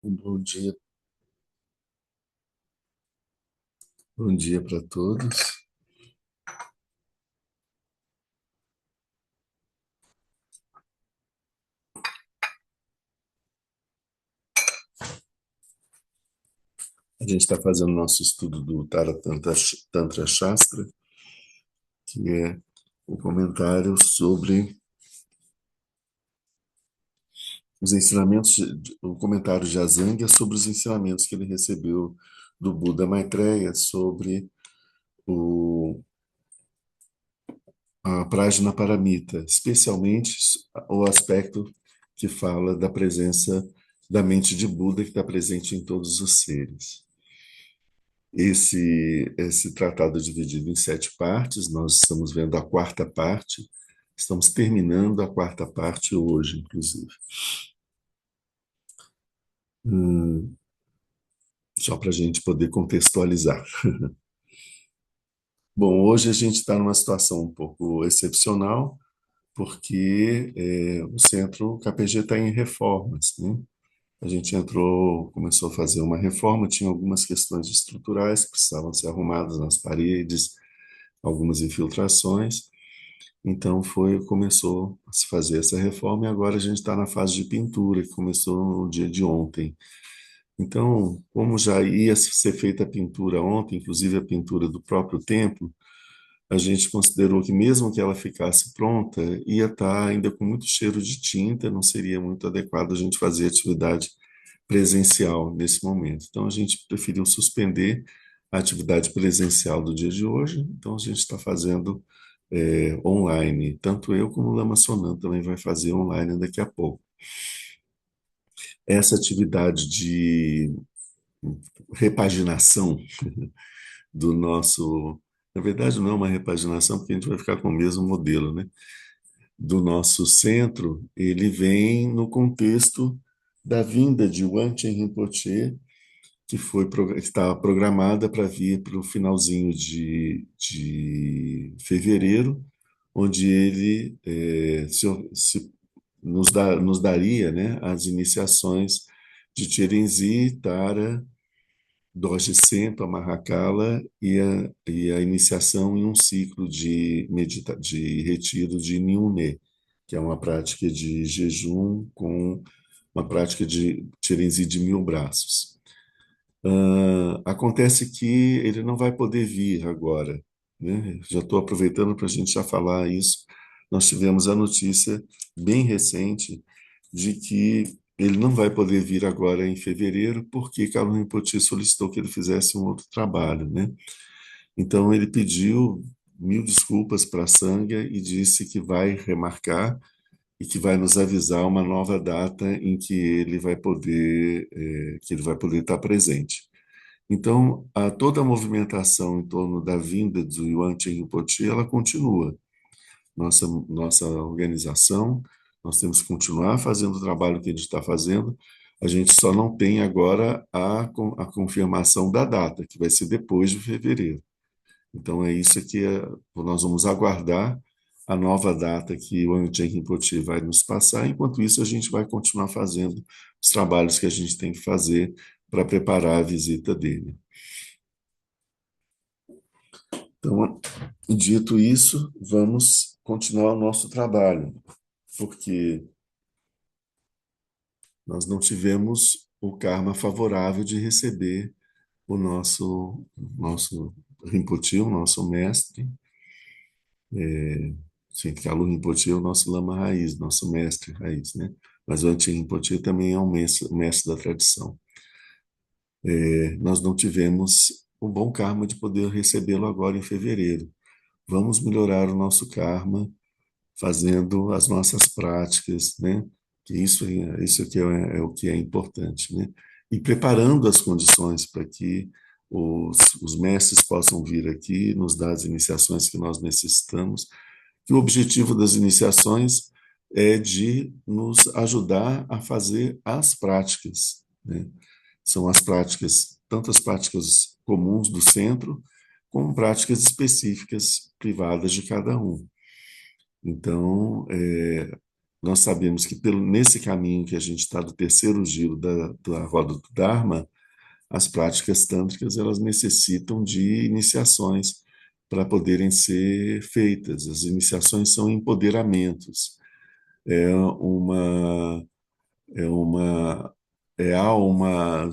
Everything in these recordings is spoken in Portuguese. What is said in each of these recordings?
Bom dia para todos. A gente está fazendo nosso estudo do Tantra Shastra, que é o comentário sobre os ensinamentos, o comentário de Asanga sobre os ensinamentos que ele recebeu do Buda Maitreya sobre o, a Prajnaparamita, especialmente o aspecto que fala da presença da mente de Buda que está presente em todos os seres. Esse tratado é dividido em 7 partes, nós estamos vendo a quarta parte, estamos terminando a quarta parte hoje, inclusive. Hum, Só para a gente poder contextualizar. Bom, hoje a gente está numa situação um pouco excepcional, porque o centro o KPG está em reformas, né? A gente entrou, começou a fazer uma reforma, tinha algumas questões estruturais que precisavam ser arrumadas nas paredes, algumas infiltrações. Então começou a se fazer essa reforma e agora a gente está na fase de pintura, que começou no dia de ontem. Então, como já ia ser feita a pintura ontem, inclusive a pintura do próprio templo, a gente considerou que mesmo que ela ficasse pronta, ia estar ainda com muito cheiro de tinta, não seria muito adequado a gente fazer atividade presencial nesse momento. Então, a gente preferiu suspender a atividade presencial do dia de hoje, então a gente está fazendo online. Tanto eu como o Lama Sonan também vai fazer online daqui a pouco. Essa atividade de repaginação do nosso. Na verdade, não é uma repaginação, porque a gente vai ficar com o mesmo modelo, né? Do nosso centro, ele vem no contexto da vinda de Wanchen Rinpoche, que estava programada para vir para o finalzinho de fevereiro, onde ele nos daria, né, as iniciações de Tirenzi, Tara, Dorje Cento, a Mahakala e a iniciação em um ciclo de retiro de Niuné, que é uma prática de jejum com uma prática de Tirenzi de 1000 braços. Acontece que ele não vai poder vir agora, né? Já estou aproveitando para a gente já falar isso. Nós tivemos a notícia bem recente de que ele não vai poder vir agora em fevereiro, porque Carlos Rinpoche solicitou que ele fizesse um outro trabalho, né? Então ele pediu mil desculpas para a Sangha e disse que vai remarcar e que vai nos avisar uma nova data em que ele vai poder estar presente. Então, toda a movimentação em torno da vinda do Yuan Rinpoche, ela continua. Nossa organização, nós temos que continuar fazendo o trabalho que a gente está fazendo, a gente só não tem agora a confirmação da data, que vai ser depois de fevereiro. Então, é isso que nós vamos aguardar a nova data que o Yuan Rinpoche vai nos passar. Enquanto isso, a gente vai continuar fazendo os trabalhos que a gente tem que fazer para preparar a visita dele. Então, dito isso, vamos continuar o nosso trabalho, porque nós não tivemos o karma favorável de receber o nosso Rinpoche, o nosso mestre, sim, Kalu Rinpoche é o nosso lama raiz, nosso mestre raiz, né? Mas o Anti Rinpoche também é um mestre da tradição. Nós não tivemos o bom karma de poder recebê-lo agora em fevereiro. Vamos melhorar o nosso karma fazendo as nossas práticas, né? Que isso aqui é o que é importante, né? E preparando as condições para que os mestres possam vir aqui, nos dar as iniciações que nós necessitamos. Que o objetivo das iniciações é de nos ajudar a fazer as práticas, né? São as práticas, tanto as práticas comuns do centro, como práticas específicas privadas de cada um. Então, nós sabemos que nesse caminho que a gente está do terceiro giro da roda do Dharma, as práticas tântricas elas necessitam de iniciações para poderem ser feitas. As iniciações são empoderamentos. É uma é uma há uma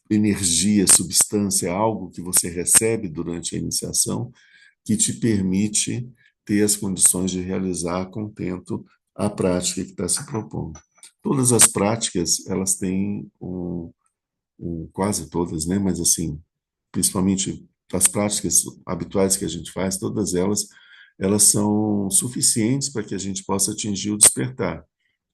energia, substância, algo que você recebe durante a iniciação que te permite ter as condições de realizar a contento a prática que está se propondo. Todas as práticas, elas têm quase todas, né? Mas assim, principalmente as práticas habituais que a gente faz, todas elas são suficientes para que a gente possa atingir o despertar.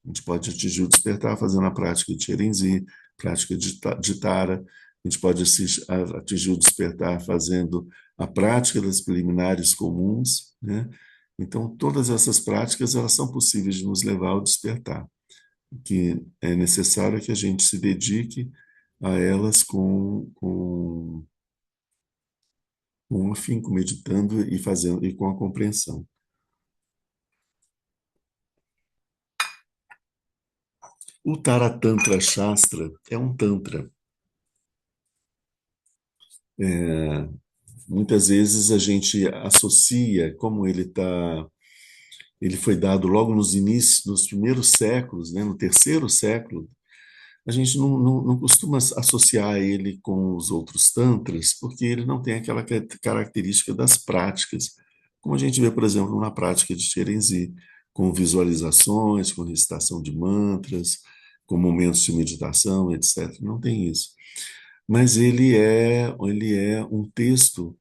A gente pode atingir o despertar fazendo a prática de Chirenzi, prática de Tara. A gente pode atingir o despertar fazendo a prática das preliminares comuns, né? Então, todas essas práticas elas são possíveis de nos levar ao despertar. O que é necessário é que a gente se dedique a elas com afinco, meditando e fazendo e com a compreensão. O Taratantra Shastra é um tantra. É, muitas vezes a gente associa, como ele foi dado logo nos inícios, nos primeiros séculos, né, no terceiro século, a gente não costuma associar ele com os outros tantras, porque ele não tem aquela característica das práticas, como a gente vê, por exemplo, na prática de Cherenzi, com visualizações, com recitação de mantras, com momentos de meditação, etc. Não tem isso. Mas ele é um texto,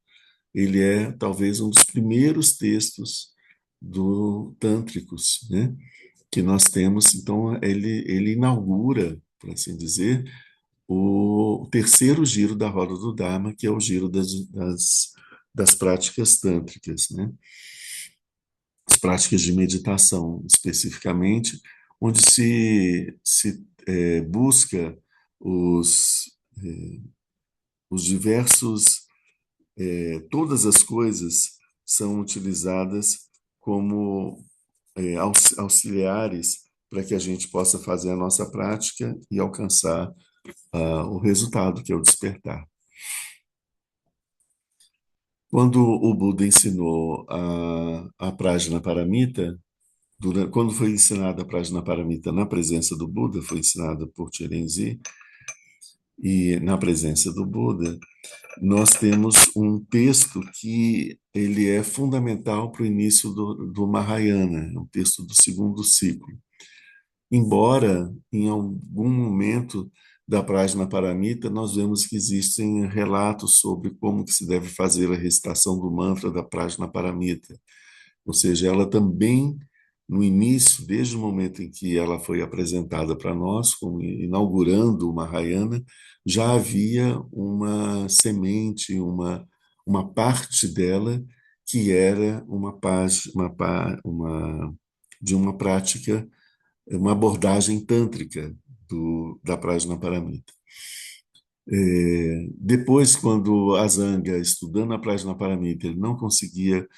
ele é talvez um dos primeiros textos do tântricos, né? Que nós temos. Então, ele inaugura, por assim dizer, o terceiro giro da roda do Dharma, que é o giro das práticas tântricas, né? As práticas de meditação, especificamente, onde se busca os, eh, os diversos, todas as coisas são utilizadas como auxiliares para que a gente possa fazer a nossa prática e alcançar o resultado, que é o despertar. Quando o Buda ensinou a Prajnaparamita, quando foi ensinada a Prajnaparamita na presença do Buda, foi ensinada por Chirenzi, e na presença do Buda, nós temos um texto que ele é fundamental para o início do Mahayana, é um texto do segundo ciclo. Embora, em algum momento da Prajnaparamita, nós vemos que existem relatos sobre como que se deve fazer a recitação do mantra da Prajnaparamita. Ou seja, ela também, no início, desde o momento em que ela foi apresentada para nós, como inaugurando o Mahayana, já havia uma semente, uma parte dela que era de uma prática, uma abordagem tântrica da Prajnaparamita. Depois, quando Asanga, estudando a Prajnaparamita, ele não conseguia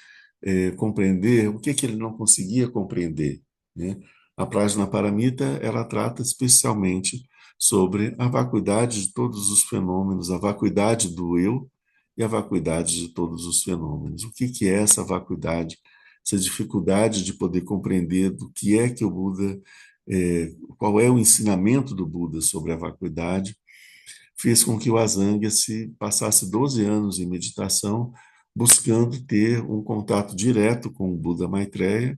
compreender o que ele não conseguia compreender, né? A Prajnaparamita, ela trata especialmente sobre a vacuidade de todos os fenômenos, a vacuidade do eu e a vacuidade de todos os fenômenos. O que é essa vacuidade? Essa dificuldade de poder compreender do que é que o Buda, qual é o ensinamento do Buda sobre a vacuidade, fez com que o Asanga se passasse 12 anos em meditação, buscando ter um contato direto com o Buda Maitreya,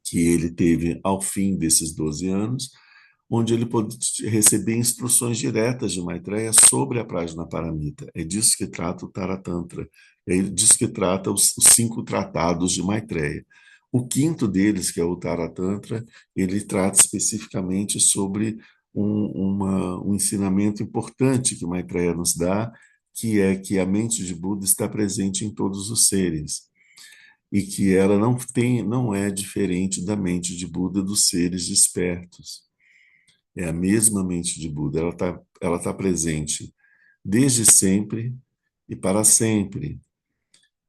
que ele teve ao fim desses 12 anos, onde ele pôde receber instruções diretas de Maitreya sobre a Prajnaparamita. É disso que trata o Taratantra. É disso que trata os 5 tratados de Maitreya. O quinto deles, que é o Taratantra, ele trata especificamente sobre um ensinamento importante que Maitreya nos dá, que é que a mente de Buda está presente em todos os seres e que ela não é diferente da mente de Buda dos seres despertos. É a mesma mente de Buda, ela tá presente desde sempre e para sempre.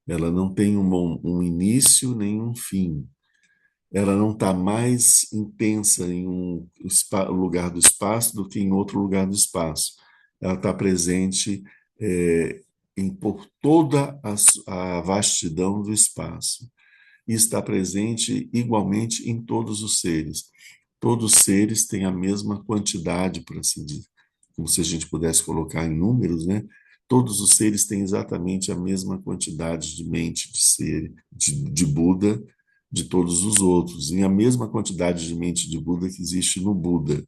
Ela não tem um início nem um fim. ela não está mais intensa em um lugar do espaço do que em outro lugar do espaço. Ela está presente é, por toda a vastidão do espaço e está presente igualmente em todos os seres. Todos os seres têm a mesma quantidade, por assim dizer, como se a gente pudesse colocar em números, né? Todos os seres têm exatamente a mesma quantidade de mente de ser, de Buda, de todos os outros, e a mesma quantidade de mente de Buda que existe no Buda.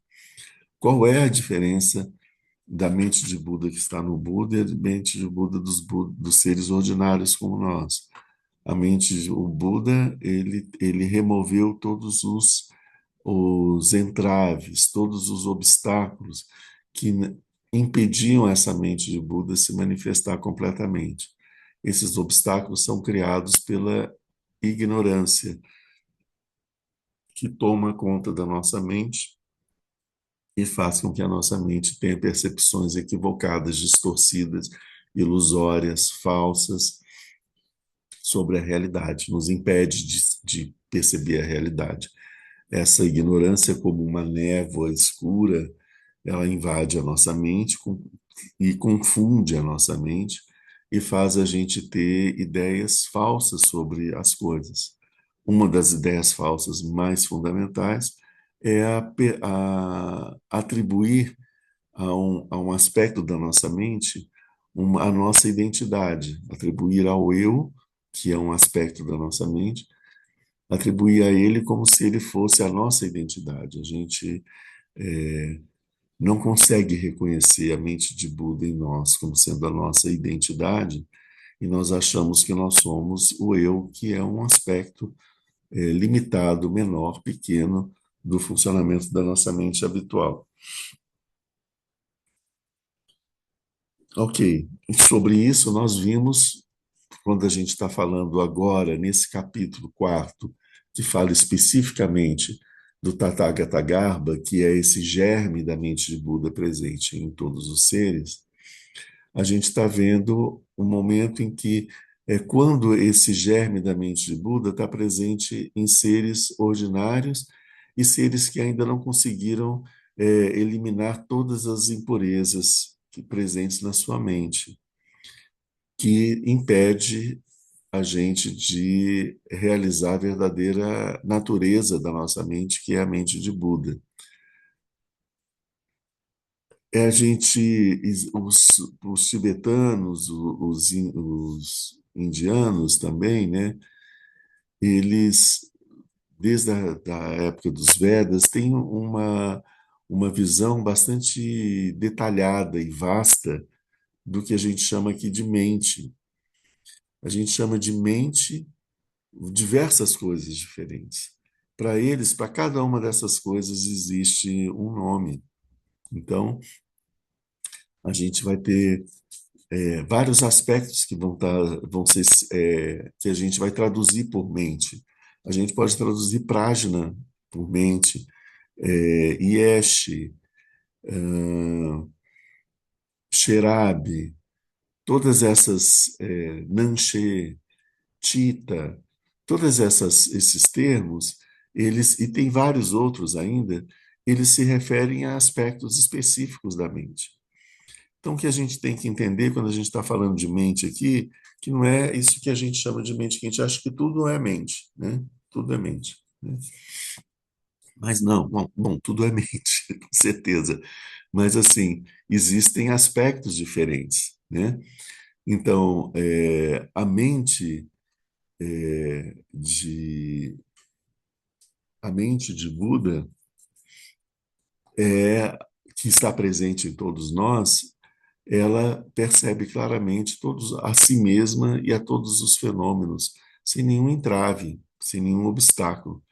Qual é a diferença da mente de Buda que está no Buda e a mente de Buda dos seres ordinários como nós? A mente, o Buda, ele removeu todos os entraves, todos os obstáculos que impediam essa mente de Buda se manifestar completamente. Esses obstáculos são criados pela ignorância, que toma conta da nossa mente e faz com que a nossa mente tenha percepções equivocadas, distorcidas, ilusórias, falsas sobre a realidade, nos impede de perceber a realidade. Essa ignorância, como uma névoa escura, ela invade a nossa mente e confunde a nossa mente e faz a gente ter ideias falsas sobre as coisas. Uma das ideias falsas mais fundamentais é a atribuir a um aspecto da nossa mente a nossa identidade, atribuir ao eu, que é um aspecto da nossa mente, atribuir a ele como se ele fosse a nossa identidade. A gente não consegue reconhecer a mente de Buda em nós como sendo a nossa identidade, e nós achamos que nós somos o eu, que é um aspecto limitado, menor, pequeno do funcionamento da nossa mente habitual. Ok, sobre isso nós vimos, quando a gente está falando agora, nesse capítulo quarto, que fala especificamente do Tathagata Garbha, que é esse germe da mente de Buda presente em todos os seres, a gente está vendo um momento em que é quando esse germe da mente de Buda está presente em seres ordinários e seres que ainda não conseguiram eliminar todas as impurezas presentes na sua mente, que impede a gente de realizar a verdadeira natureza da nossa mente, que é a mente de Buda. É a gente, os tibetanos, os indianos também, né? Eles, desde a da época dos Vedas, têm uma visão bastante detalhada e vasta do que a gente chama aqui de mente. A gente chama de mente diversas coisas diferentes. Para eles, para cada uma dessas coisas existe um nome. Então, a gente vai ter vários aspectos que vão ser, que a gente vai traduzir por mente. A gente pode traduzir prajna por mente, yesh, sherab, todas essas, nanche, Tita, todas esses termos, eles, e tem vários outros ainda, eles se referem a aspectos específicos da mente. Então, o que a gente tem que entender quando a gente está falando de mente aqui, que não é isso que a gente chama de mente, que a gente acha que tudo é mente, né? Tudo é mente, né? Mas não, bom, tudo é mente, com certeza. Mas, assim, existem aspectos diferentes, né? Então, de a mente de Buda é que está presente em todos nós, ela percebe claramente todos a si mesma e a todos os fenômenos, sem nenhum entrave, sem nenhum obstáculo.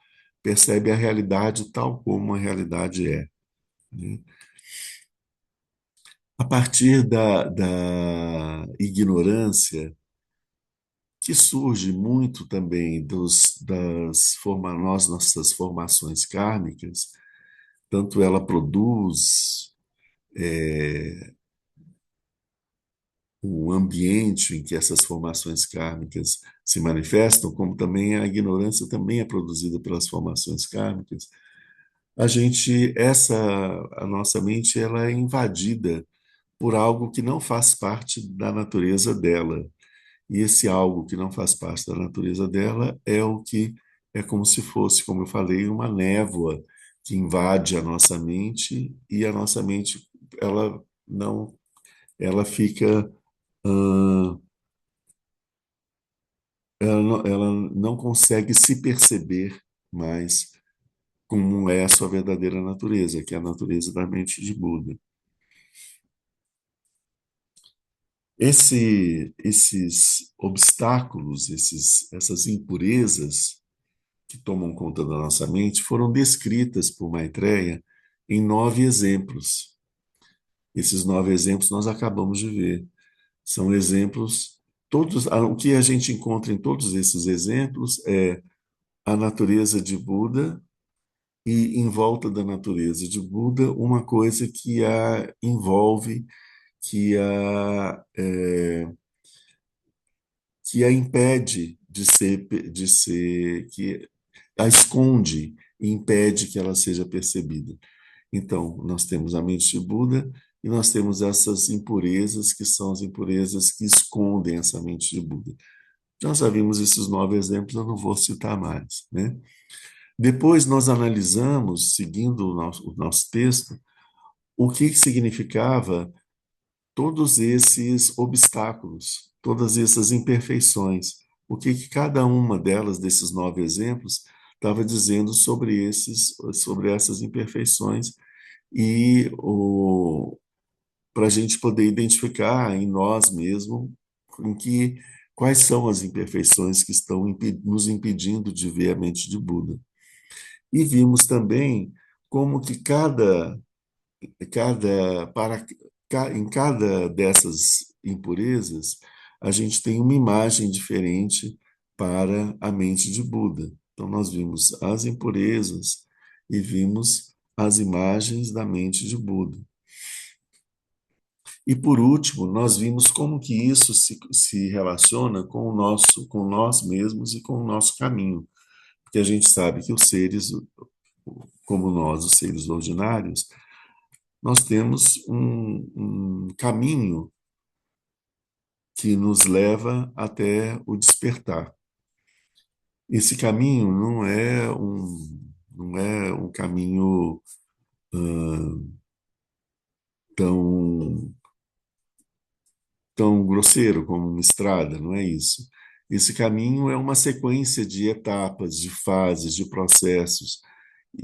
Percebe a realidade tal como a realidade é, né? A partir da ignorância, que surge muito também nossas formações kármicas, tanto ela produz o ambiente em que essas formações kármicas se manifestam, como também a ignorância também é produzida pelas formações kármicas, a nossa mente, ela é invadida por algo que não faz parte da natureza dela. E esse algo que não faz parte da natureza dela é o que é como se fosse, como eu falei, uma névoa que invade a nossa mente e a nossa mente, ela não, ela fica, hum, ela não consegue se perceber mais como é a sua verdadeira natureza, que é a natureza da mente de Buda. Esses obstáculos, essas impurezas que tomam conta da nossa mente foram descritas por Maitreya em 9 exemplos. Esses 9 exemplos nós acabamos de ver. São exemplos, todos, o que a gente encontra em todos esses exemplos é a natureza de Buda e em volta da natureza de Buda uma coisa que a envolve, que a impede que a esconde e impede que ela seja percebida. Então, nós temos a mente de Buda e nós temos essas impurezas, que são as impurezas que escondem essa mente de Buda. Nós já vimos esses 9 exemplos, eu não vou citar mais, né? Depois nós analisamos, seguindo o nosso texto, o que significava todos esses obstáculos, todas essas imperfeições, o que cada uma delas, desses 9 exemplos, estava dizendo sobre essas imperfeições e para a gente poder identificar em nós mesmos em que, quais são as imperfeições que estão nos impedindo de ver a mente de Buda. E vimos também como que cada, para, em cada dessas impurezas, a gente tem uma imagem diferente para a mente de Buda. Então, nós vimos as impurezas e vimos as imagens da mente de Buda. E por último, nós vimos como que isso se relaciona com nós mesmos e com o nosso caminho. Porque a gente sabe que os seres, como nós, os seres ordinários, nós temos um caminho que nos leva até o despertar. Esse caminho não é um caminho tão tão grosseiro como uma estrada, não é isso. Esse caminho é uma sequência de etapas, de fases, de processos,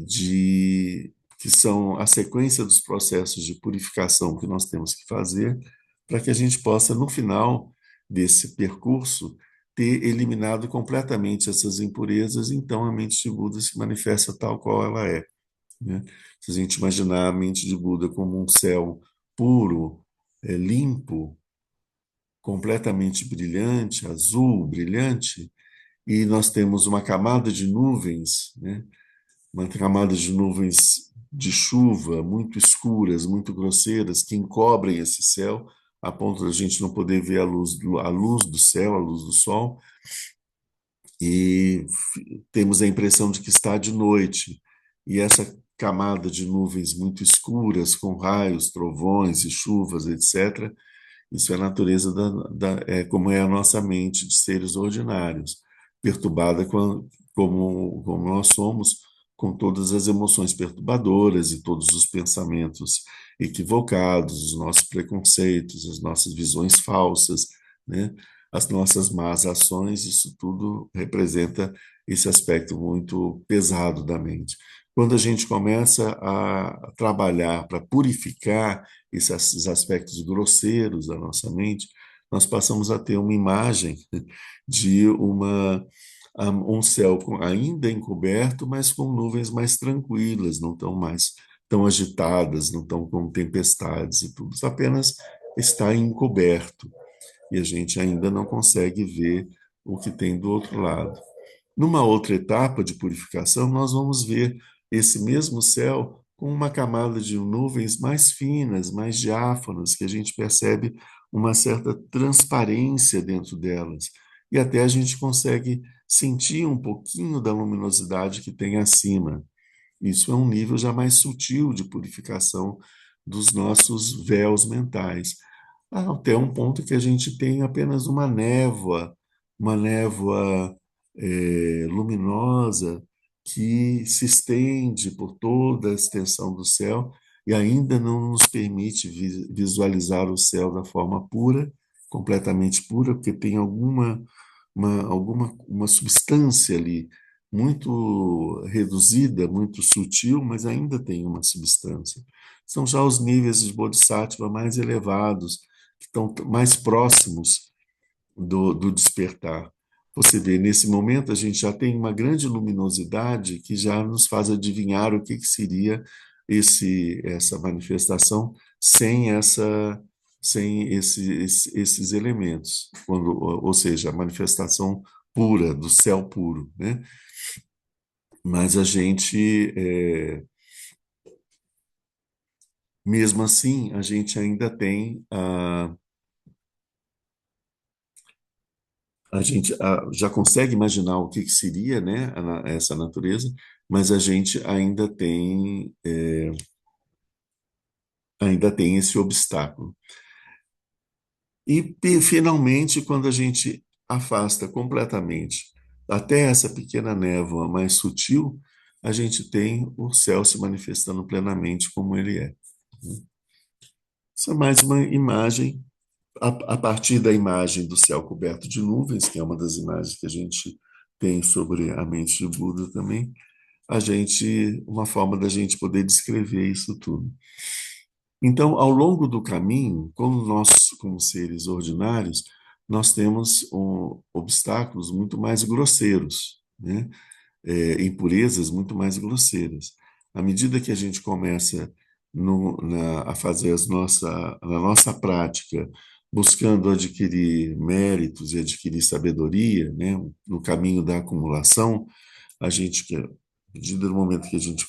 que são a sequência dos processos de purificação que nós temos que fazer para que a gente possa, no final desse percurso, ter eliminado completamente essas impurezas, então a mente de Buda se manifesta tal qual ela é, né? Se a gente imaginar a mente de Buda como um céu puro, limpo, completamente brilhante, azul, brilhante, e nós temos uma camada de nuvens, né? Uma camada de nuvens de chuva muito escuras, muito grosseiras, que encobrem esse céu, a ponto da gente não poder ver a luz do céu, a luz do sol, e temos a impressão de que está de noite. E essa camada de nuvens muito escuras, com raios, trovões e chuvas, etc., isso é a natureza como é a nossa mente de seres ordinários, perturbada como nós somos, com todas as emoções perturbadoras e todos os pensamentos equivocados, os nossos preconceitos, as nossas visões falsas, né? As nossas más ações, isso tudo representa esse aspecto muito pesado da mente. Quando a gente começa a trabalhar para purificar esses aspectos grosseiros da nossa mente, nós passamos a ter uma imagem de um céu ainda encoberto, mas com nuvens mais tranquilas, não tão mais tão agitadas, não tão com tempestades e tudo. Isso apenas está encoberto e a gente ainda não consegue ver o que tem do outro lado. Numa outra etapa de purificação, nós vamos ver esse mesmo céu com uma camada de nuvens mais finas, mais diáfanas, que a gente percebe uma certa transparência dentro delas. E até a gente consegue sentir um pouquinho da luminosidade que tem acima. Isso é um nível já mais sutil de purificação dos nossos véus mentais, até um ponto que a gente tem apenas uma névoa luminosa que se estende por toda a extensão do céu e ainda não nos permite visualizar o céu da forma pura, completamente pura, porque tem uma substância ali muito reduzida, muito sutil, mas ainda tem uma substância. São já os níveis de Bodhisattva mais elevados, que estão mais próximos do despertar. Você vê, nesse momento a gente já tem uma grande luminosidade que já nos faz adivinhar o que seria essa manifestação sem esses elementos, ou seja, a manifestação pura, do céu puro, né? Mas a gente, mesmo assim, a gente ainda tem a gente já consegue imaginar o que seria, né, essa natureza, mas a gente ainda tem esse obstáculo. E finalmente, quando a gente afasta completamente até essa pequena névoa mais sutil, a gente tem o céu se manifestando plenamente como ele é. Isso é mais uma imagem, a partir da imagem do céu coberto de nuvens, que é uma das imagens que a gente tem sobre a mente de Buda também, uma forma da gente poder descrever isso tudo. Então, ao longo do caminho, como nós, como seres ordinários, nós temos obstáculos muito mais grosseiros, né? Impurezas muito mais grosseiras. À medida que a gente começa a fazer a nossa prática, buscando adquirir méritos e adquirir sabedoria, né? No caminho da acumulação, à medida do momento que a gente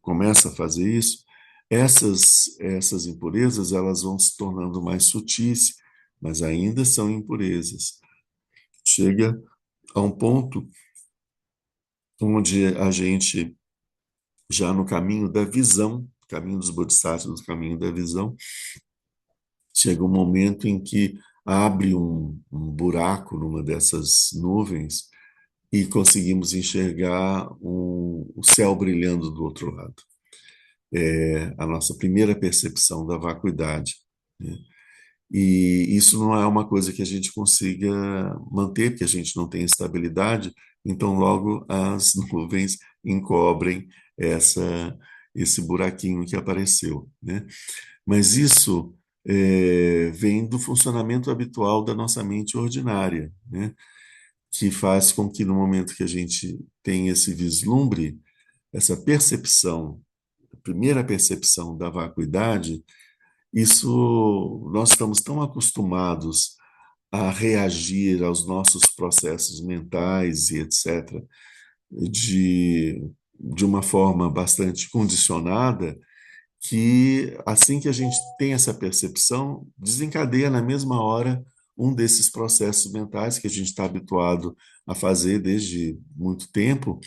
começa a fazer isso, essas impurezas elas vão se tornando mais sutis, mas ainda são impurezas. Chega a um ponto onde a gente, já no caminho da visão, caminho dos bodhisattvas, no caminho da visão, chega um momento em que abre um buraco numa dessas nuvens e conseguimos enxergar o céu brilhando do outro lado. É a nossa primeira percepção da vacuidade, né? E isso não é uma coisa que a gente consiga manter, porque a gente não tem estabilidade, então logo as nuvens encobrem essa, esse buraquinho que apareceu, né? Mas isso vem do funcionamento habitual da nossa mente ordinária, né? Que faz com que no momento que a gente tem esse vislumbre, essa percepção, a primeira percepção da vacuidade, nós estamos tão acostumados a reagir aos nossos processos mentais e etc., de uma forma bastante condicionada, que assim que a gente tem essa percepção, desencadeia na mesma hora um desses processos mentais que a gente está habituado a fazer desde muito tempo,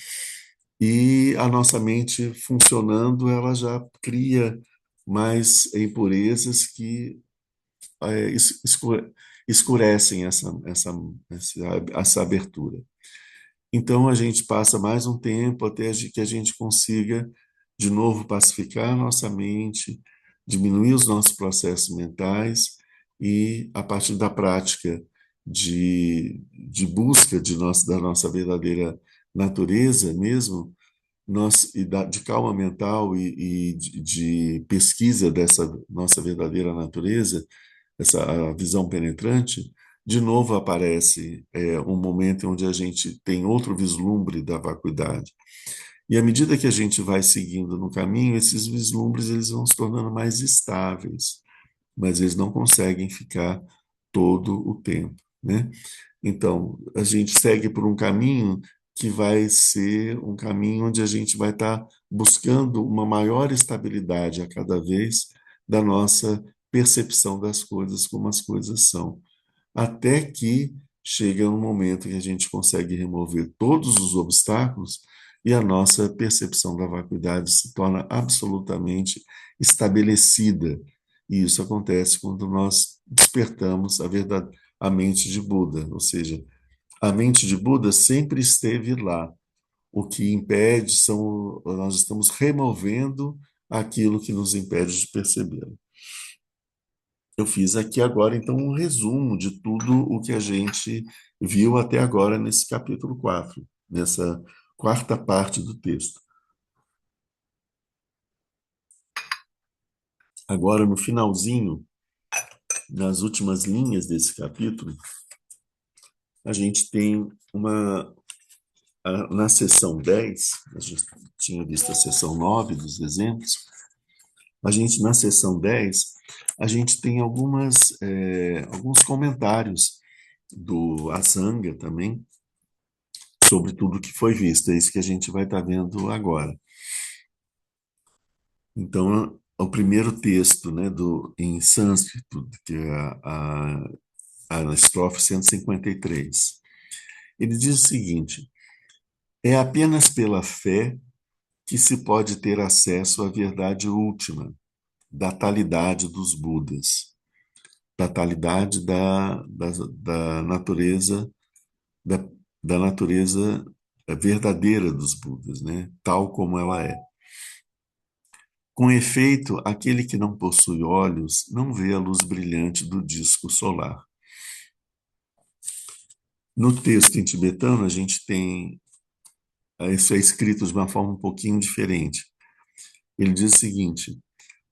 e a nossa mente funcionando, ela já cria mais impurezas que é, es- escure- escurecem essa abertura. Então, a gente passa mais um tempo até que a gente consiga, de novo, pacificar a nossa mente, diminuir os nossos processos mentais e, a partir da prática de busca da nossa verdadeira natureza mesmo, de calma mental e de pesquisa dessa nossa verdadeira natureza, essa a visão penetrante, de novo aparece um momento onde a gente tem outro vislumbre da vacuidade. E à medida que a gente vai seguindo no caminho, esses vislumbres eles vão se tornando mais estáveis, mas eles não conseguem ficar todo o tempo, né? Então, a gente segue por um caminho que vai ser um caminho onde a gente vai estar buscando uma maior estabilidade a cada vez da nossa percepção das coisas como as coisas são. Até que chega um momento que a gente consegue remover todos os obstáculos e a nossa percepção da vacuidade se torna absolutamente estabelecida. E isso acontece quando nós despertamos a mente de Buda, ou seja, a mente de Buda sempre esteve lá. O que impede são, nós estamos removendo aquilo que nos impede de percebê-lo. Eu fiz aqui agora, então, um resumo de tudo o que a gente viu até agora nesse capítulo 4, nessa quarta parte do texto. Agora, no finalzinho, nas últimas linhas desse capítulo, a gente tem na seção 10, a gente tinha visto a seção 9 dos exemplos, na seção 10, a gente tem alguns comentários do Asanga também, sobre tudo que foi visto. É isso que a gente vai estar vendo agora. Então, o primeiro texto, né, em sânscrito, que é a estrofe 153, ele diz o seguinte: é apenas pela fé que se pode ter acesso à verdade última, da talidade dos Budas, da talidade da natureza, da, da natureza verdadeira dos Budas, né? Tal como ela é. Com efeito, aquele que não possui olhos não vê a luz brilhante do disco solar. No texto em tibetano, a gente tem. Isso é escrito de uma forma um pouquinho diferente. Ele diz o seguinte: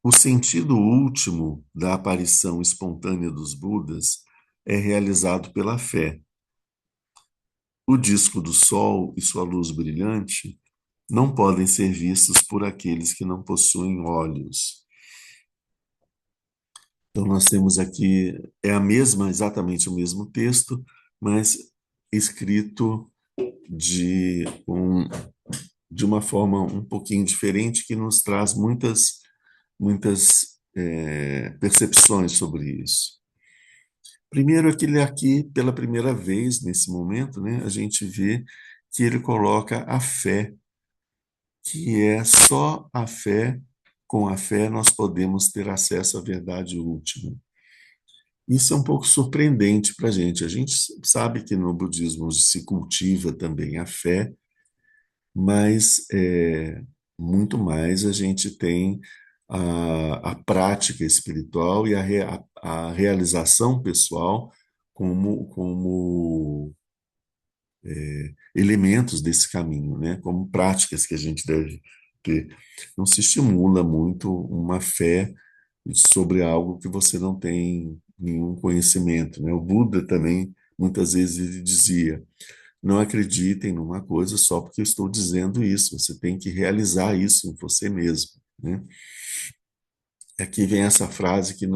o sentido último da aparição espontânea dos Budas é realizado pela fé. O disco do Sol e sua luz brilhante não podem ser vistos por aqueles que não possuem olhos. Então, nós temos aqui, exatamente o mesmo texto, mas escrito de, um, de uma forma um pouquinho diferente, que nos traz muitas percepções sobre isso. Primeiro, aqui, pela primeira vez nesse momento, né, a gente vê que ele coloca a fé, que é só a fé, com a fé nós podemos ter acesso à verdade última. Isso é um pouco surpreendente para a gente. A gente sabe que no budismo se cultiva também a fé, mas muito mais a gente tem a prática espiritual e a realização pessoal como elementos desse caminho, né? Como práticas que a gente deve ter. Não se estimula muito uma fé sobre algo que você não tem nenhum conhecimento, né? O Buda também, muitas vezes, ele dizia: não acreditem numa coisa só porque eu estou dizendo isso, você tem que realizar isso em você mesmo, né? Aqui vem essa frase que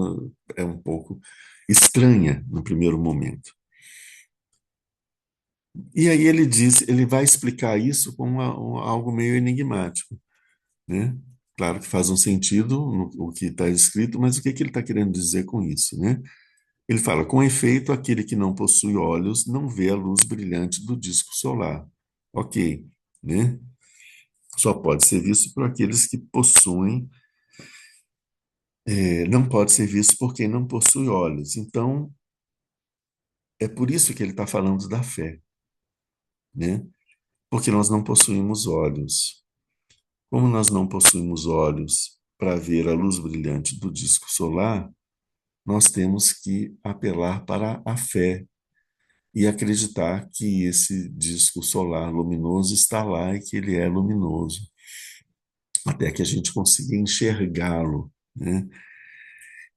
é um pouco estranha no primeiro momento. E aí ele vai explicar isso com algo meio enigmático, né? Claro que faz um sentido o que está escrito, mas o que ele está querendo dizer com isso, né? Ele fala: com efeito, aquele que não possui olhos não vê a luz brilhante do disco solar. Ok, né? Só pode ser visto por aqueles que possuem, não pode ser visto por quem não possui olhos. Então, é por isso que ele está falando da fé, né? Porque nós não possuímos olhos. Como nós não possuímos olhos para ver a luz brilhante do disco solar, nós temos que apelar para a fé e acreditar que esse disco solar luminoso está lá e que ele é luminoso, até que a gente consiga enxergá-lo, né?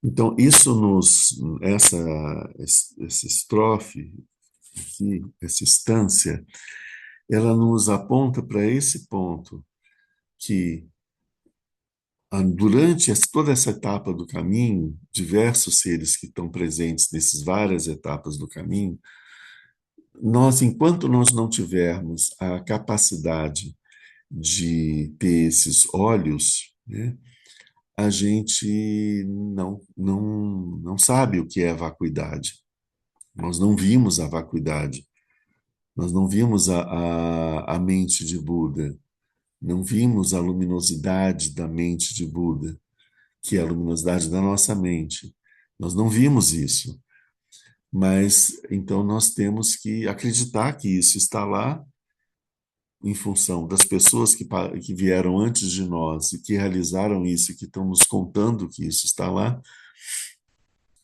Então, essa estrofe aqui, essa instância, ela nos aponta para esse ponto, que durante toda essa etapa do caminho, diversos seres que estão presentes nessas várias etapas do caminho, enquanto nós não tivermos a capacidade de ter esses olhos, né, a gente não sabe o que é vacuidade. Nós não vimos a vacuidade, nós não vimos a mente de Buda, não vimos a luminosidade da mente de Buda, que é a luminosidade da nossa mente. Nós não vimos isso. Mas então nós temos que acreditar que isso está lá em função das pessoas que vieram antes de nós e que realizaram isso e que estão nos contando que isso está lá.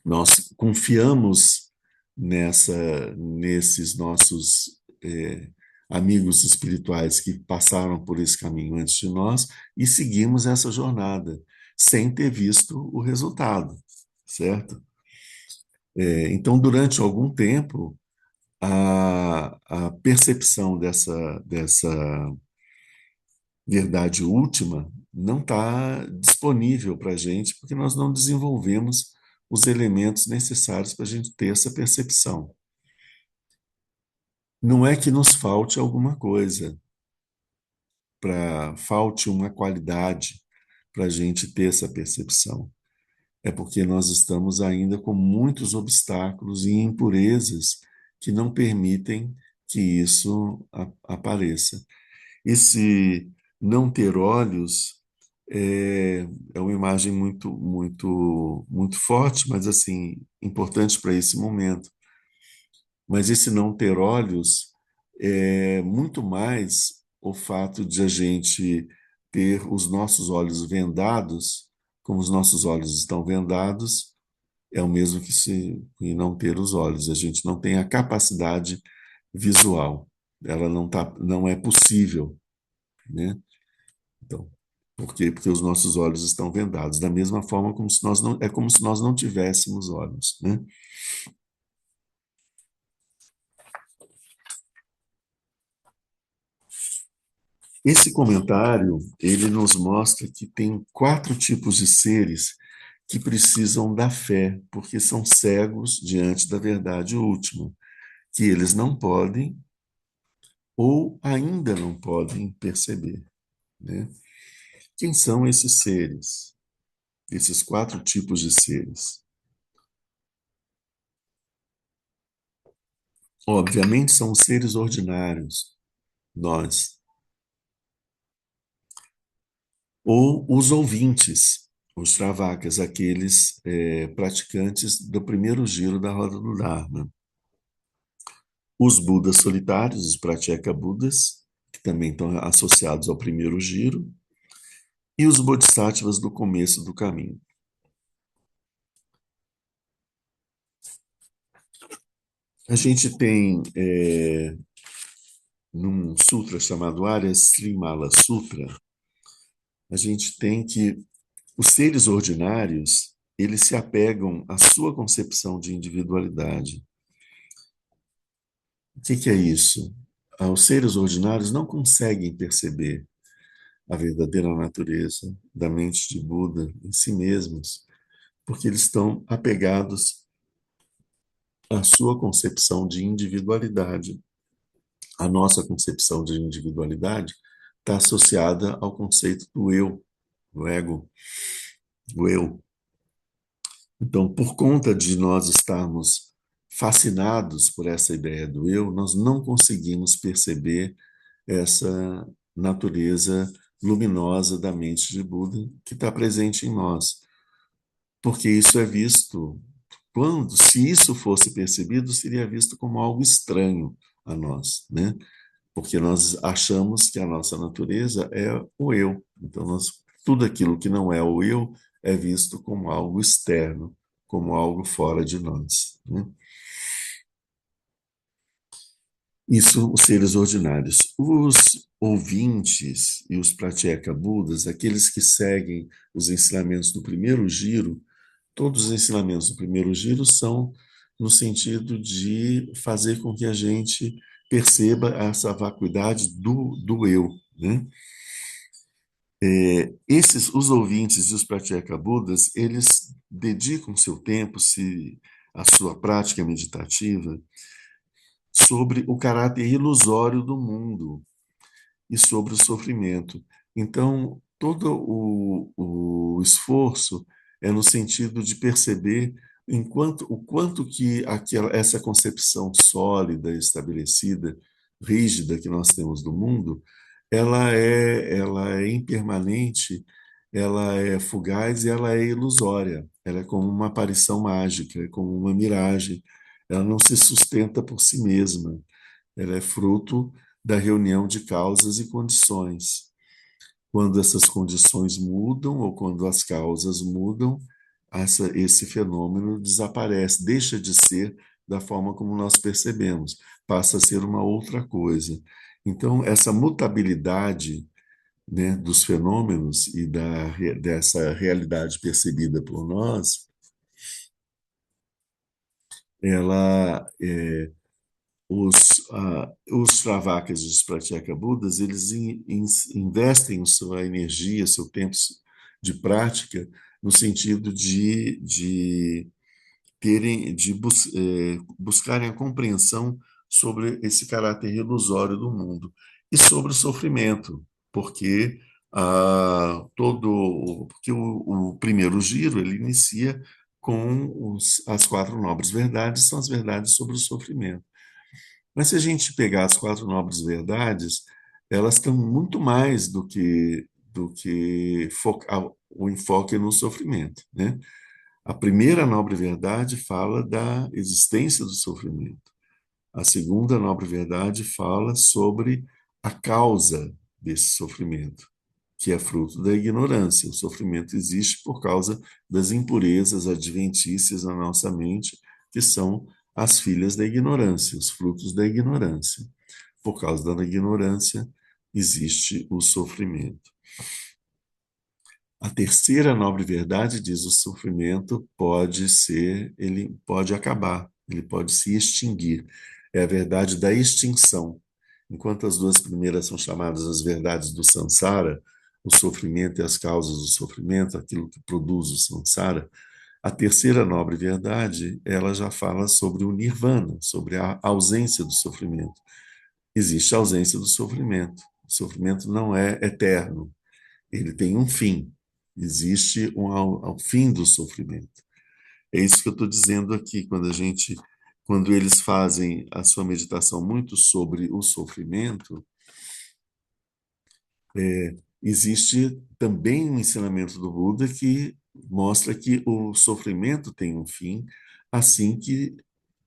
Nós confiamos nesses nossos amigos espirituais que passaram por esse caminho antes de nós e seguimos essa jornada sem ter visto o resultado, certo? Então, durante algum tempo, a percepção dessa verdade última não está disponível para a gente, porque nós não desenvolvemos os elementos necessários para a gente ter essa percepção. Não é que nos falte alguma coisa, falte uma qualidade para a gente ter essa percepção. É porque nós estamos ainda com muitos obstáculos e impurezas que não permitem que isso apareça. Esse não ter olhos é uma imagem muito forte, mas assim importante para esse momento. Mas esse não ter olhos é muito mais o fato de a gente ter os nossos olhos vendados, como os nossos olhos estão vendados, é o mesmo que não ter os olhos. A gente não tem a capacidade visual. Ela não é possível, né? Então, por quê? Porque os nossos olhos estão vendados, da mesma forma como se nós não, é como se nós não tivéssemos olhos, né? Esse comentário, ele nos mostra que tem quatro tipos de seres que precisam da fé, porque são cegos diante da verdade última, que eles não podem ou ainda não podem perceber, né? Quem são esses seres? Esses quatro tipos de seres? Obviamente são os seres ordinários, nós, ou os ouvintes, os travakas, aqueles praticantes do primeiro giro da roda do Dharma. Os Budas solitários, os Pratyeka Budas, que também estão associados ao primeiro giro, e os Bodhisattvas do começo do caminho. A gente tem, num sutra chamado Arya Srimala Sutra, a gente tem que os seres ordinários, eles se apegam à sua concepção de individualidade. O que é isso? Os seres ordinários não conseguem perceber a verdadeira natureza da mente de Buda em si mesmos, porque eles estão apegados à sua concepção de individualidade. A nossa concepção de individualidade está associada ao conceito do eu, do ego, do eu. Então, por conta de nós estarmos fascinados por essa ideia do eu, nós não conseguimos perceber essa natureza luminosa da mente de Buda que está presente em nós. Porque isso é visto, se isso fosse percebido, seria visto como algo estranho a nós, né? Porque nós achamos que a nossa natureza é o eu. Então, tudo aquilo que não é o eu é visto como algo externo, como algo fora de nós, né? Isso, os seres ordinários. Os ouvintes e os pratyeka budas, aqueles que seguem os ensinamentos do primeiro giro, todos os ensinamentos do primeiro giro são no sentido de fazer com que a gente perceba essa vacuidade do eu, né? Os ouvintes e os pratyeka budas, eles dedicam seu tempo, a sua prática meditativa, sobre o caráter ilusório do mundo e sobre o sofrimento. Então, todo o esforço é no sentido de perceber o quanto que essa concepção sólida, estabelecida, rígida que nós temos do mundo, ela é impermanente, ela é fugaz e ela é ilusória. Ela é como uma aparição mágica, é como uma miragem. Ela não se sustenta por si mesma. Ela é fruto da reunião de causas e condições. Quando essas condições mudam ou quando as causas mudam, esse fenômeno desaparece, deixa de ser da forma como nós percebemos, passa a ser uma outra coisa. Então, essa mutabilidade, né, dos fenômenos e dessa realidade percebida por nós, ela os, os Shravakas e os Pratyeka Budas, eles investem sua energia, seu tempo de prática no sentido de terem, buscarem a compreensão sobre esse caráter ilusório do mundo e sobre o sofrimento, porque porque o primeiro giro ele inicia com as quatro nobres verdades, são as verdades sobre o sofrimento. Mas se a gente pegar as quatro nobres verdades, elas estão muito mais do que focar o enfoque no sofrimento, né? A primeira nobre verdade fala da existência do sofrimento. A segunda nobre verdade fala sobre a causa desse sofrimento, que é fruto da ignorância. O sofrimento existe por causa das impurezas adventícias na nossa mente, que são as filhas da ignorância, os frutos da ignorância. Por causa da ignorância, existe o sofrimento. A terceira nobre verdade diz o sofrimento ele pode acabar, ele pode se extinguir. É a verdade da extinção. Enquanto as duas primeiras são chamadas as verdades do samsara, o sofrimento e as causas do sofrimento, aquilo que produz o samsara, a terceira nobre verdade, ela já fala sobre o nirvana, sobre a ausência do sofrimento. Existe a ausência do sofrimento. O sofrimento não é eterno, ele tem um fim. Existe um fim do sofrimento. É isso que eu estou dizendo aqui, quando eles fazem a sua meditação muito sobre o sofrimento, existe também um ensinamento do Buda que mostra que o sofrimento tem um fim, assim que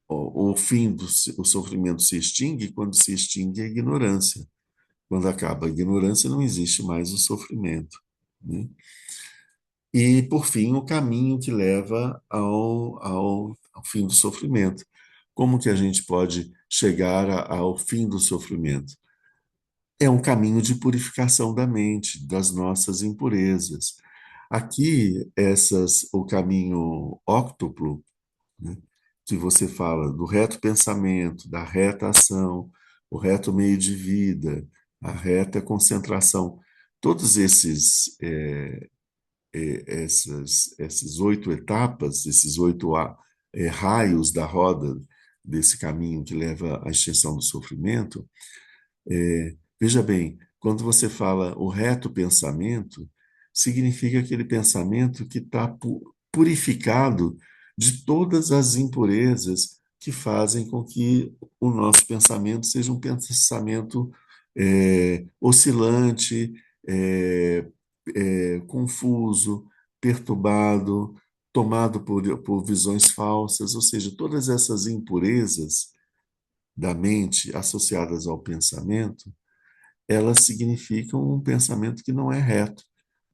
o fim o sofrimento se extingue quando se extingue a ignorância. Quando acaba a ignorância, não existe mais o sofrimento, né? E, por fim, o caminho que leva ao fim do sofrimento. Como que a gente pode chegar ao fim do sofrimento? É um caminho de purificação da mente, das nossas impurezas. Aqui, o caminho óctuplo, né, que você fala do reto pensamento, da reta ação, o reto meio de vida, a reta concentração, todos essas oito etapas, esses raios da roda desse caminho que leva à extinção do sofrimento, veja bem, quando você fala o reto pensamento, significa aquele pensamento que está purificado de todas as impurezas que fazem com que o nosso pensamento seja um pensamento oscilante, é, confuso, perturbado, tomado por visões falsas, ou seja, todas essas impurezas da mente associadas ao pensamento, elas significam um pensamento que não é reto.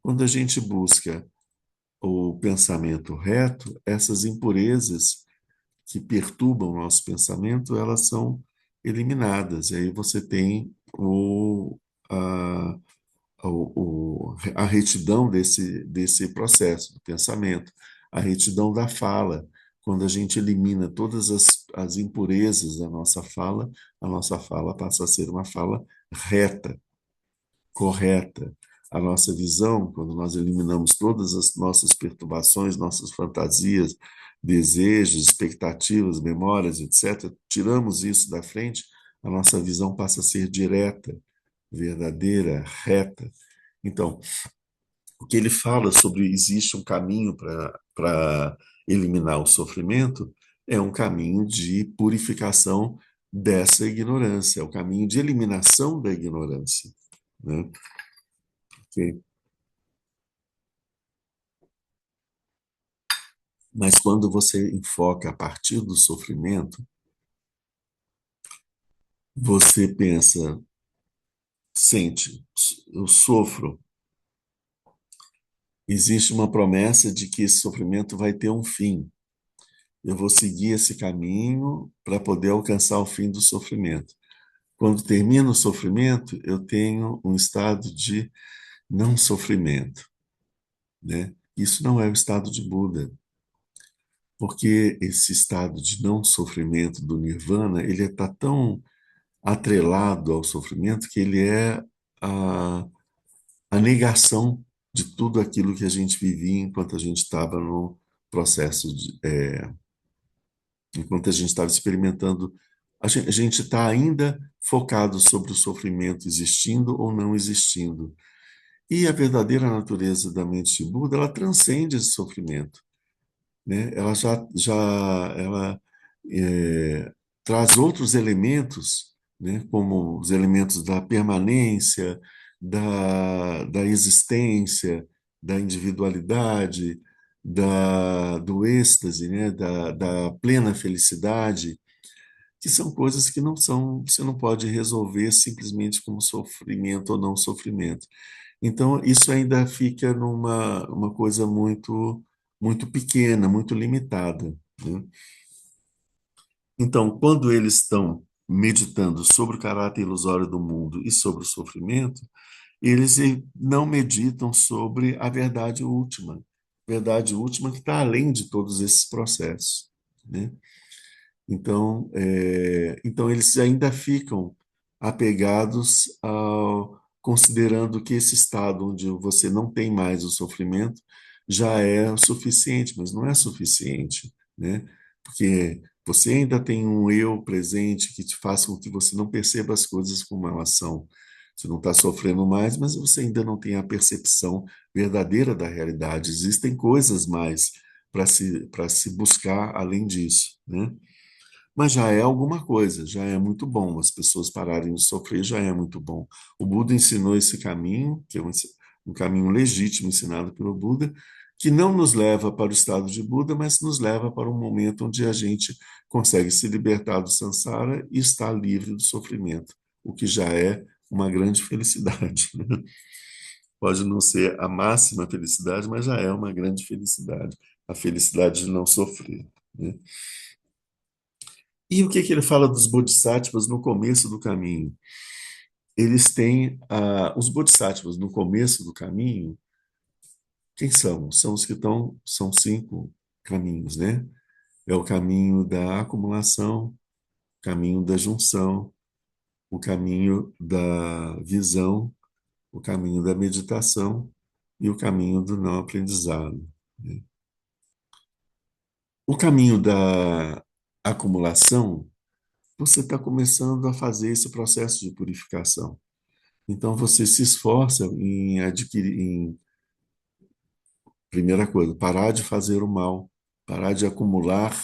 Quando a gente busca o pensamento reto, essas impurezas que perturbam o nosso pensamento, elas são eliminadas. E aí você tem a, a retidão desse processo do pensamento, a retidão da fala. Quando a gente elimina todas as impurezas da nossa fala, a nossa fala passa a ser uma fala reta, correta. A nossa visão, quando nós eliminamos todas as nossas perturbações, nossas fantasias, desejos, expectativas, memórias, etc., tiramos isso da frente, a nossa visão passa a ser direta, verdadeira, reta. Então, o que ele fala sobre existe um caminho para eliminar o sofrimento é um caminho de purificação dessa ignorância, é o caminho de eliminação da ignorância, né? Ok? Mas quando você enfoca a partir do sofrimento, você pensa, sente, eu sofro, existe uma promessa de que esse sofrimento vai ter um fim. Eu vou seguir esse caminho para poder alcançar o fim do sofrimento. Quando termina o sofrimento, eu tenho um estado de não sofrimento, né? Isso não é o estado de Buda, porque esse estado de não sofrimento do nirvana, ele está tão atrelado ao sofrimento que ele é a, a negação de tudo aquilo que a gente vivia enquanto a gente estava no processo enquanto a gente estava experimentando. A gente está ainda focado sobre o sofrimento existindo ou não existindo. E a verdadeira natureza da mente de Buda, ela transcende esse sofrimento, né? Ela é, traz outros elementos, né? Como os elementos da permanência, da existência, da individualidade, do êxtase, né? Da plena felicidade, que são coisas que não são, você não pode resolver simplesmente como sofrimento ou não sofrimento. Então, isso ainda fica numa uma coisa muito pequena, muito limitada, né? Então, quando eles estão meditando sobre o caráter ilusório do mundo e sobre o sofrimento, eles não meditam sobre a verdade última que está além de todos esses processos, né? Então eles ainda ficam apegados considerando que esse estado onde você não tem mais o sofrimento já é o suficiente, mas não é suficiente, né? Porque você ainda tem um eu presente que te faz com que você não perceba as coisas como elas são. Você não está sofrendo mais, mas você ainda não tem a percepção verdadeira da realidade. Existem coisas mais para se buscar além disso, né? Mas já é alguma coisa, já é muito bom. As pessoas pararem de sofrer já é muito bom. O Buda ensinou esse caminho, que é um caminho legítimo ensinado pelo Buda, que não nos leva para o estado de Buda, mas nos leva para um momento onde a gente consegue se libertar do samsara e estar livre do sofrimento, o que já é uma grande felicidade, né? Pode não ser a máxima felicidade, mas já é uma grande felicidade, a felicidade de não sofrer, né? E o que que ele fala dos bodhisattvas no começo do caminho? Eles têm os bodhisattvas no começo do caminho. Quem são? São os que estão, são cinco caminhos, né? É o caminho da acumulação, o caminho da junção, o caminho da visão, o caminho da meditação e o caminho do não aprendizado, né? O caminho da acumulação, você está começando a fazer esse processo de purificação. Então você se esforça em adquirir, primeira coisa, parar de fazer o mal, parar de acumular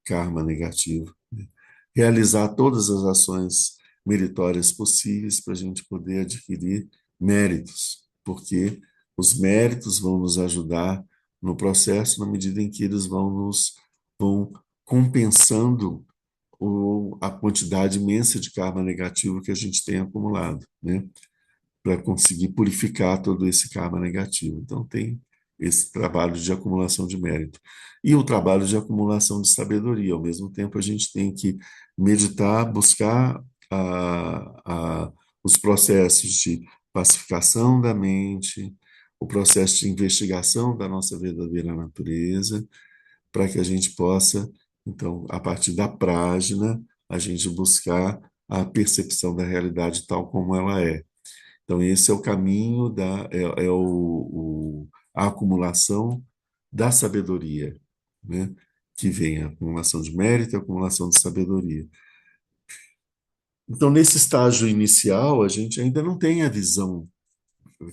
karma negativo, né? Realizar todas as ações meritórias possíveis para a gente poder adquirir méritos, porque os méritos vão nos ajudar no processo na medida em que eles vão compensando a quantidade imensa de karma negativo que a gente tem acumulado, né? Para conseguir purificar todo esse karma negativo. Então, tem esse trabalho de acumulação de mérito. E o trabalho de acumulação de sabedoria. Ao mesmo tempo, a gente tem que meditar, buscar os processos de pacificação da mente, o processo de investigação da nossa verdadeira natureza, para que a gente possa, então, a partir da prágina, a gente buscar a percepção da realidade tal como ela é. Então, esse é o caminho a acumulação da sabedoria, né? Que vem a acumulação de mérito e a acumulação de sabedoria. Então, nesse estágio inicial, a gente ainda não tem a visão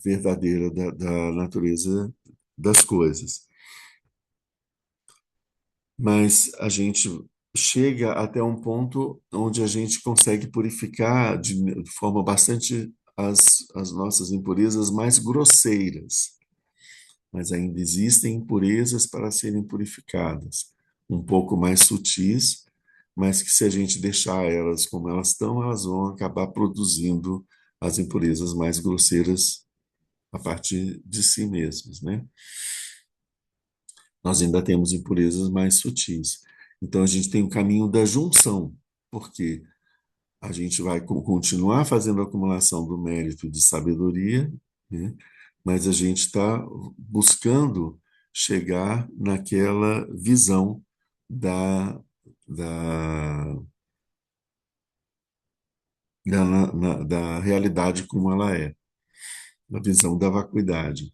verdadeira da natureza das coisas. mas a gente chega até um ponto onde a gente consegue purificar de forma bastante as nossas impurezas mais grosseiras, mas ainda existem impurezas para serem purificadas, um pouco mais sutis, mas que se a gente deixar elas como elas estão, elas vão acabar produzindo as impurezas mais grosseiras a partir de si mesmas, né? Nós ainda temos impurezas mais sutis. Então a gente tem o caminho da junção, porque a gente vai continuar fazendo a acumulação do mérito de sabedoria, né? Mas a gente está buscando chegar naquela visão da, da, da realidade como ela é, a visão da vacuidade.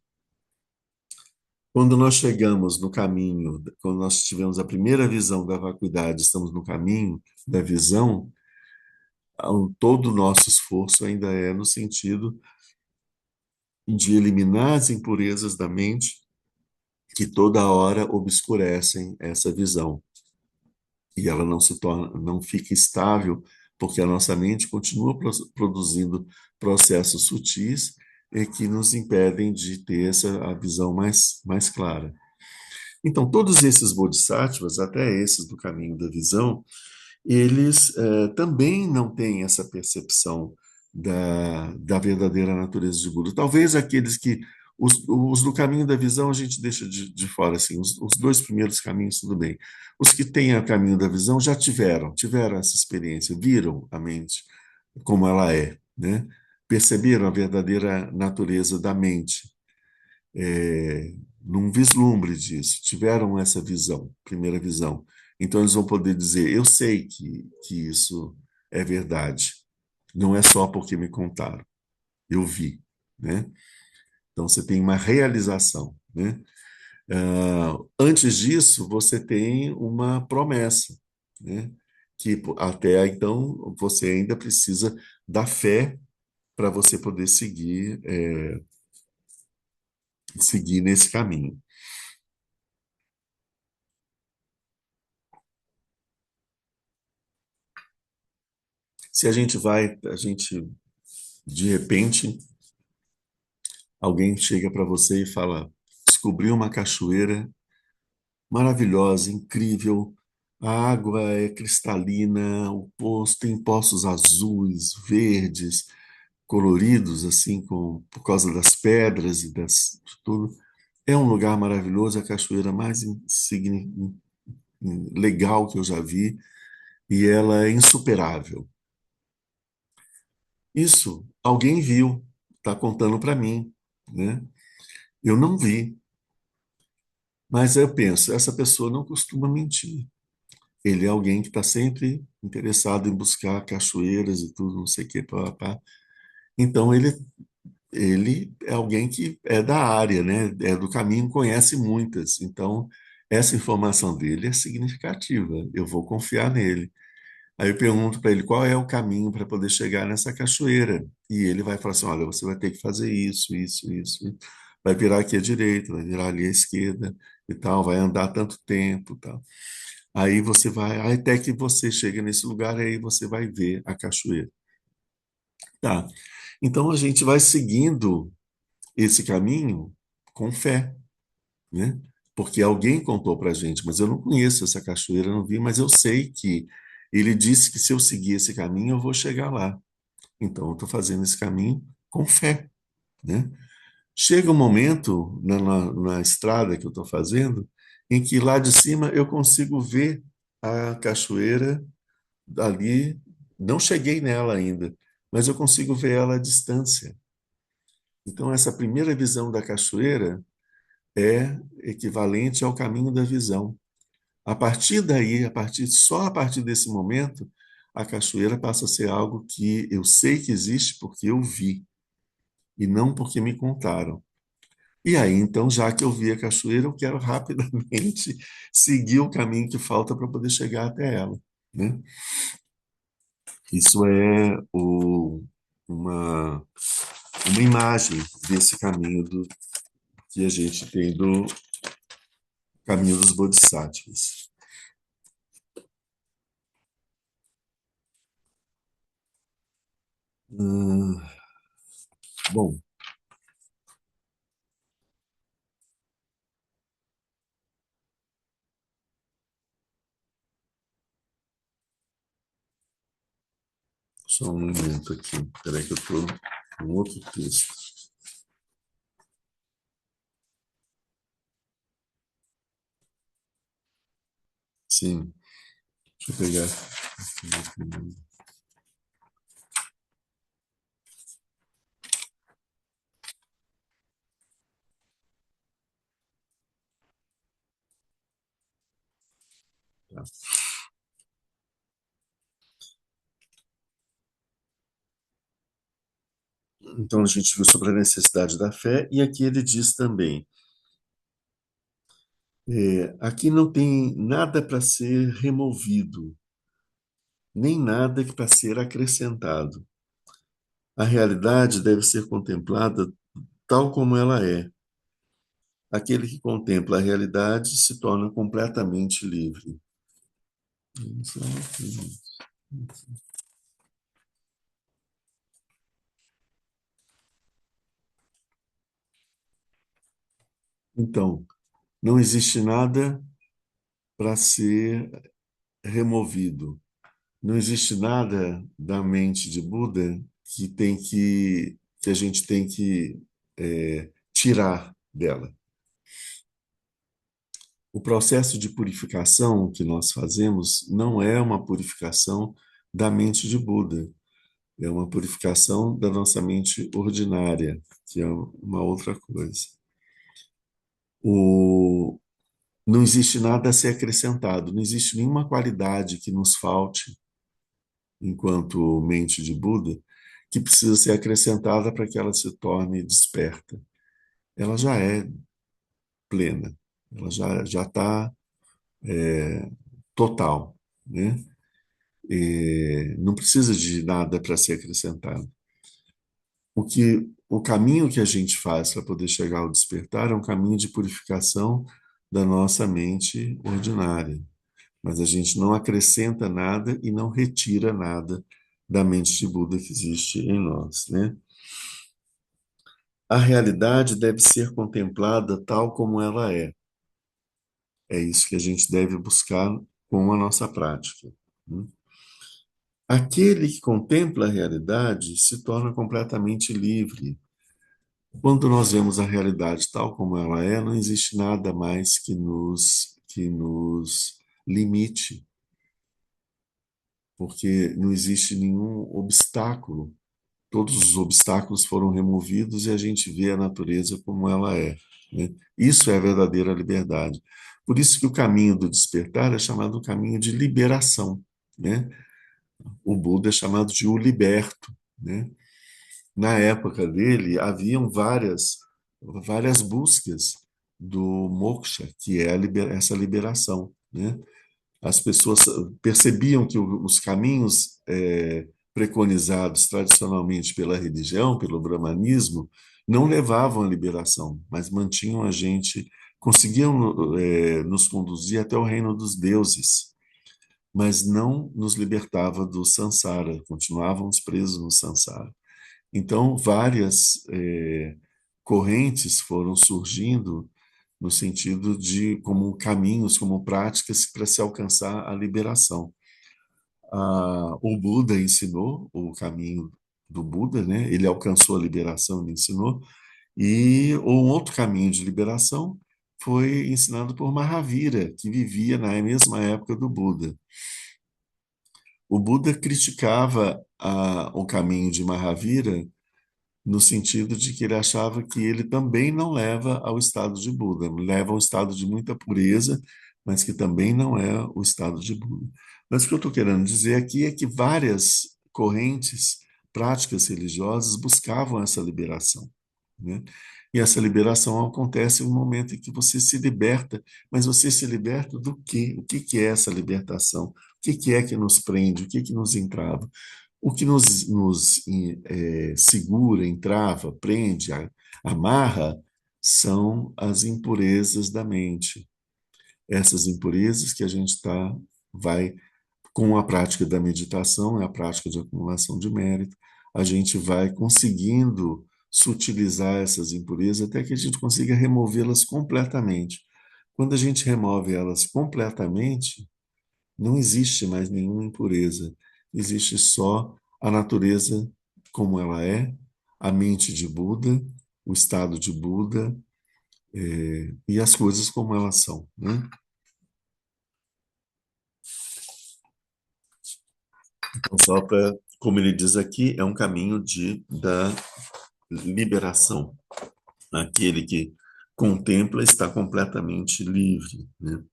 Quando nós chegamos no caminho, quando nós tivemos a primeira visão da vacuidade, estamos no caminho da visão, todo o nosso esforço ainda é no sentido de eliminar as impurezas da mente que toda hora obscurecem essa visão. E ela não se torna, não fica estável, porque a nossa mente continua produzindo processos sutis e que nos impedem de ter a visão mais clara. Então, todos esses bodhisattvas, até esses do caminho da visão, eles também não têm essa percepção da verdadeira natureza de Buda. Talvez aqueles que, os do caminho da visão, a gente deixa de fora, assim, os dois primeiros caminhos, tudo bem. Os que têm o caminho da visão já tiveram essa experiência, viram a mente como ela é, né? Perceberam a verdadeira natureza da mente, num vislumbre disso, tiveram essa visão, primeira visão. Então eles vão poder dizer: eu sei que isso é verdade, não é só porque me contaram, eu vi, né? Então você tem uma realização, né? Antes disso, você tem uma promessa, né? Que até então você ainda precisa da fé para você poder seguir nesse caminho. Se a gente vai, a gente de repente alguém chega para você e fala: descobri uma cachoeira maravilhosa, incrível, a água é cristalina, o poço tem poços azuis, verdes, coloridos, assim, por causa das pedras e de tudo. É um lugar maravilhoso, a cachoeira mais legal que eu já vi, e ela é insuperável. Isso alguém viu, está contando para mim, né? Eu não vi. Mas eu penso, essa pessoa não costuma mentir. Ele é alguém que está sempre interessado em buscar cachoeiras e tudo, não sei o que, pá, pá. Então ele é alguém que é da área, né? É do caminho, conhece muitas. Então essa informação dele é significativa. Eu vou confiar nele. Aí eu pergunto para ele qual é o caminho para poder chegar nessa cachoeira. E ele vai falar assim: olha, você vai ter que fazer isso, isso, isso. Vai virar aqui à direita, vai virar ali à esquerda e tal, vai andar tanto tempo, e tal. Aí você vai, aí até que você chega nesse lugar, aí você vai ver a cachoeira. Tá. Então a gente vai seguindo esse caminho com fé, né? Porque alguém contou para a gente, mas eu não conheço essa cachoeira, não vi, mas eu sei que ele disse que se eu seguir esse caminho, eu vou chegar lá. Então eu estou fazendo esse caminho com fé, né? Chega um momento na estrada que eu estou fazendo, em que lá de cima eu consigo ver a cachoeira ali, não cheguei nela ainda, mas eu consigo ver ela à distância. Então, essa primeira visão da cachoeira é equivalente ao caminho da visão. A partir daí, só a partir desse momento, a cachoeira passa a ser algo que eu sei que existe porque eu vi, e não porque me contaram. E aí, então, já que eu vi a cachoeira, eu quero rapidamente seguir o caminho que falta para poder chegar até ela, né? Isso é uma, uma imagem desse caminho que a gente tem do caminho dos bodhisattvas. Hum, bom, só um momento aqui. Espera aí que eu estou com outro texto. Sim, deixa eu pegar. Tá. Então, a gente viu sobre a necessidade da fé, e aqui ele diz também: aqui não tem nada para ser removido, nem nada que para ser acrescentado. A realidade deve ser contemplada tal como ela é. Aquele que contempla a realidade se torna completamente livre. Então, não existe nada para ser removido. Não existe nada da mente de Buda que a gente tem que tirar dela. O processo de purificação que nós fazemos não é uma purificação da mente de Buda, é uma purificação da nossa mente ordinária, que é uma outra coisa. O, não existe nada a ser acrescentado, não existe nenhuma qualidade que nos falte enquanto mente de Buda que precisa ser acrescentada para que ela se torne desperta. Ela já é plena, ela já está total, né? Não precisa de nada para ser acrescentado. O caminho que a gente faz para poder chegar ao despertar é um caminho de purificação da nossa mente ordinária, mas a gente não acrescenta nada e não retira nada da mente de Buda que existe em nós, né? A realidade deve ser contemplada tal como ela é. É isso que a gente deve buscar com a nossa prática, né? Aquele que contempla a realidade se torna completamente livre. Quando nós vemos a realidade tal como ela é, não existe nada mais que nos limite, porque não existe nenhum obstáculo. Todos os obstáculos foram removidos e a gente vê a natureza como ela é, né? Isso é a verdadeira liberdade. Por isso que o caminho do despertar é chamado o caminho de liberação, né? O Buda é chamado de o liberto, né? Na época dele, haviam várias buscas do moksha, que é essa liberação, né? As pessoas percebiam que os caminhos preconizados tradicionalmente pela religião, pelo brahmanismo, não levavam à liberação, mas mantinham a gente, conseguiam nos conduzir até o reino dos deuses, mas não nos libertava do samsara, continuávamos presos no samsara. Então, várias correntes foram surgindo no sentido de como caminhos, como práticas para se alcançar a liberação. O Buda ensinou o caminho do Buda, né? Ele alcançou a liberação, ele ensinou, e um outro caminho de liberação foi ensinado por Mahavira, que vivia na mesma época do Buda. O Buda criticava o caminho de Mahavira no sentido de que ele achava que ele também não leva ao estado de Buda, leva ao estado de muita pureza, mas que também não é o estado de Buda. Mas o que eu estou querendo dizer aqui é que várias correntes, práticas religiosas buscavam essa liberação, né? E essa liberação acontece no momento em que você se liberta, mas você se liberta do quê? O que que é essa libertação? O que que é que nos prende? O que que nos entrava? O que nos segura, entrava, prende, amarra, são as impurezas da mente. Essas impurezas que a gente vai, com a prática da meditação, é a prática de acumulação de mérito, a gente vai conseguindo sutilizar essas impurezas até que a gente consiga removê-las completamente. Quando a gente remove elas completamente, não existe mais nenhuma impureza. Existe só a natureza como ela é, a mente de Buda, o estado de Buda, e as coisas como elas são, né? Então, só para, como ele diz aqui, é um caminho da liberação. Aquele que contempla está completamente livre, né?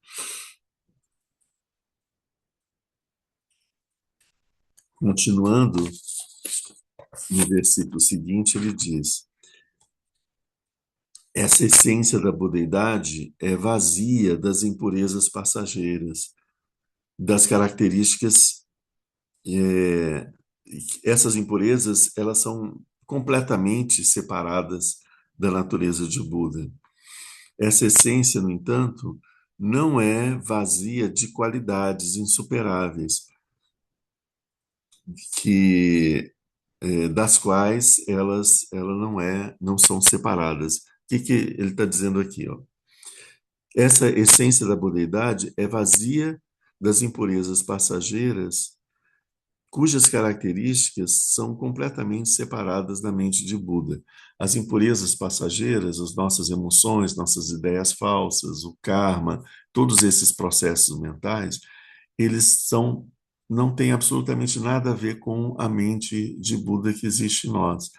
Continuando, no versículo seguinte, ele diz: essa essência da budeidade é vazia das impurezas passageiras, das características. é, Essas impurezas, elas são completamente separadas da natureza de Buda. Essa essência, no entanto, não é vazia de qualidades insuperáveis, que das quais elas não são separadas. O que ele está dizendo aqui? Ó? Essa essência da budeidade é vazia das impurezas passageiras, cujas características são completamente separadas da mente de Buda. As impurezas passageiras, as nossas emoções, nossas ideias falsas, o karma, todos esses processos mentais, eles são não têm absolutamente nada a ver com a mente de Buda que existe em nós.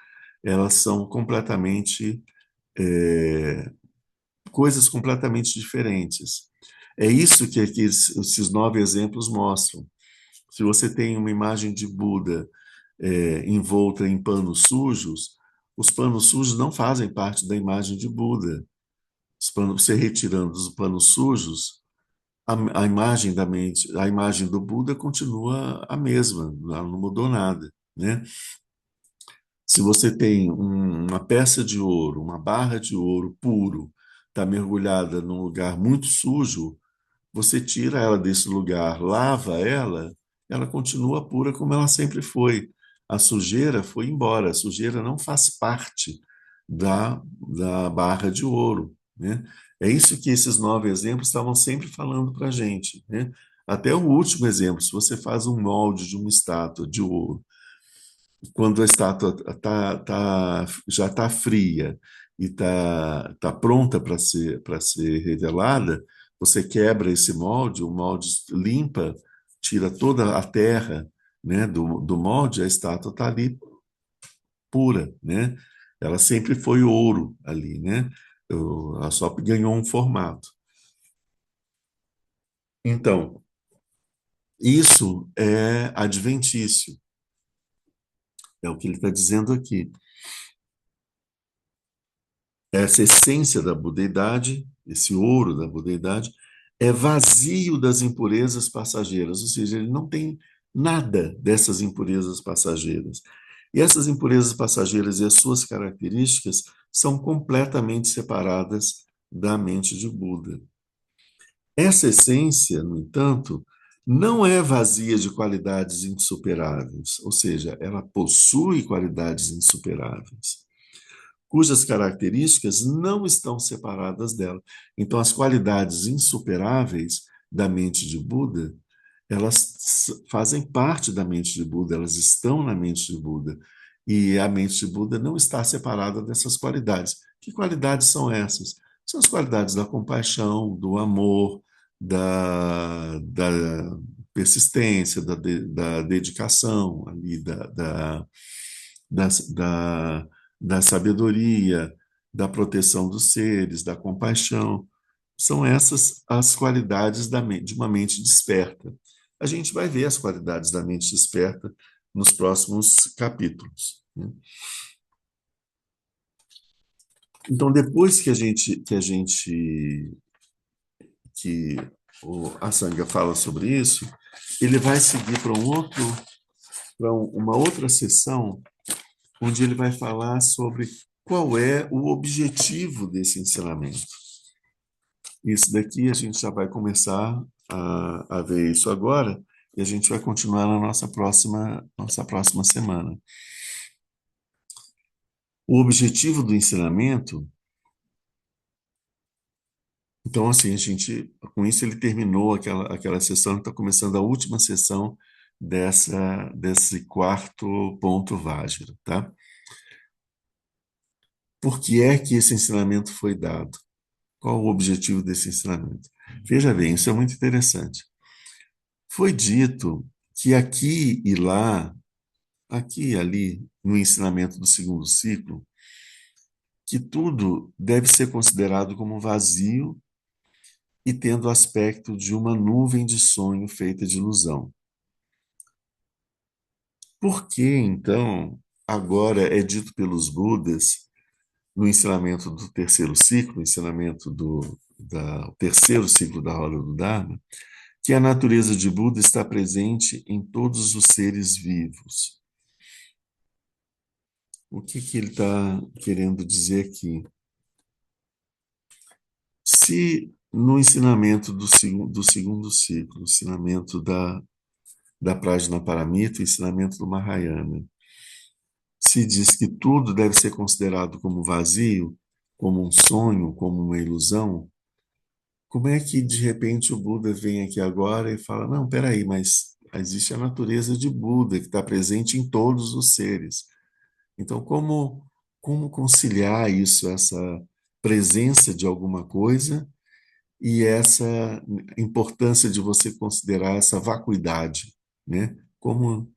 Elas são completamente coisas completamente diferentes. É isso que aqui esses 9 exemplos mostram. Se você tem uma imagem de Buda envolta em panos sujos, os panos sujos não fazem parte da imagem de Buda. Você retirando os panos sujos, a imagem da mente, a imagem do Buda continua a mesma, ela não mudou nada, né? Se você tem uma peça de ouro, uma barra de ouro puro, está mergulhada num lugar muito sujo, você tira ela desse lugar, lava ela, ela continua pura como ela sempre foi. A sujeira foi embora, a sujeira não faz parte da barra de ouro, né? É isso que esses 9 exemplos estavam sempre falando para a gente, né? Até o último exemplo, se você faz um molde de uma estátua de ouro, quando a estátua já está fria e está pronta para ser revelada, você quebra esse molde, o molde limpa, tira toda a terra, né, do molde, a estátua está ali pura, né? Ela sempre foi ouro ali, né? Ela só ganhou um formato. Então, isso é adventício, é o que ele está dizendo aqui. Essa essência da budeidade, esse ouro da budeidade, é vazio das impurezas passageiras, ou seja, ele não tem nada dessas impurezas passageiras. E essas impurezas passageiras e as suas características são completamente separadas da mente de Buda. Essa essência, no entanto, não é vazia de qualidades insuperáveis, ou seja, ela possui qualidades insuperáveis, cujas características não estão separadas dela. Então, as qualidades insuperáveis da mente de Buda, elas fazem parte da mente de Buda, elas estão na mente de Buda. E a mente de Buda não está separada dessas qualidades. Que qualidades são essas? São as qualidades da compaixão, do amor, da persistência, da dedicação, ali, da, da, da sabedoria, da proteção dos seres, da compaixão. São essas as qualidades de uma mente desperta. A gente vai ver as qualidades da mente desperta nos próximos capítulos, né? Então, depois que a Sangha fala sobre isso, ele vai seguir para uma outra sessão onde ele vai falar sobre qual é o objetivo desse ensinamento. Isso daqui a gente já vai começar a ver isso agora e a gente vai continuar na nossa próxima semana. O objetivo do ensinamento, então, assim, a gente, com isso ele terminou aquela sessão, está começando a última sessão desse quarto ponto Vajra, tá? Por que é que esse ensinamento foi dado? Qual o objetivo desse ensinamento? Veja bem, isso é muito interessante. Foi dito que aqui e lá, aqui e ali, no ensinamento do segundo ciclo, que tudo deve ser considerado como vazio e tendo o aspecto de uma nuvem de sonho feita de ilusão. Por que, então, agora é dito pelos Budas, no ensinamento do terceiro ciclo, ensinamento o terceiro ciclo da roda do Dharma, que a natureza de Buda está presente em todos os seres vivos? O que ele está querendo dizer aqui? Se no ensinamento do segundo ciclo, ensinamento da Prajnaparamita, o ensinamento do Mahayana, se diz que tudo deve ser considerado como vazio, como um sonho, como uma ilusão, como é que de repente o Buda vem aqui agora e fala: não, peraí, mas existe a natureza de Buda que está presente em todos os seres. Então, como conciliar isso, essa presença de alguma coisa e essa importância de você considerar essa vacuidade, né? Como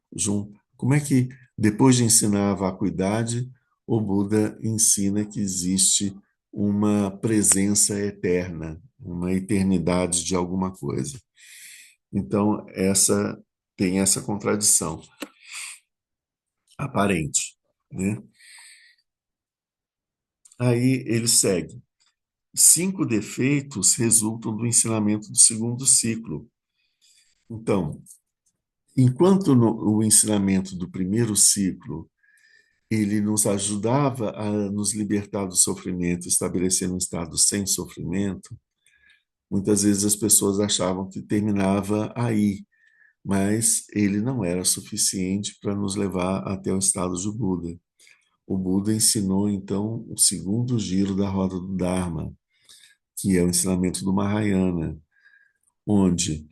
é que, depois de ensinar a vacuidade, o Buda ensina que existe uma presença eterna, uma eternidade de alguma coisa. Então, essa tem essa contradição aparente, né? Aí ele segue. 5 defeitos resultam do ensinamento do segundo ciclo. Então, enquanto o ensinamento do primeiro ciclo ele nos ajudava a nos libertar do sofrimento, estabelecendo um estado sem sofrimento, muitas vezes as pessoas achavam que terminava aí, mas ele não era suficiente para nos levar até o estado de Buda. O Buda ensinou, então, o segundo giro da roda do Dharma, que é o ensinamento do Mahayana, onde,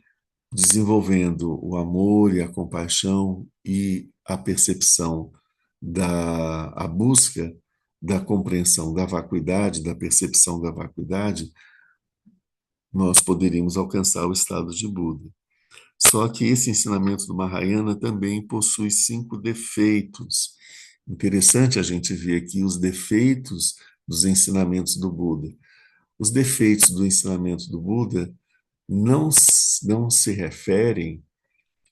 desenvolvendo o amor e a compaixão e a percepção a busca da compreensão da vacuidade, da percepção da vacuidade, nós poderíamos alcançar o estado de Buda. Só que esse ensinamento do Mahayana também possui 5 defeitos. Interessante a gente ver aqui os defeitos dos ensinamentos do Buda. Os defeitos do ensinamento do Buda não se referem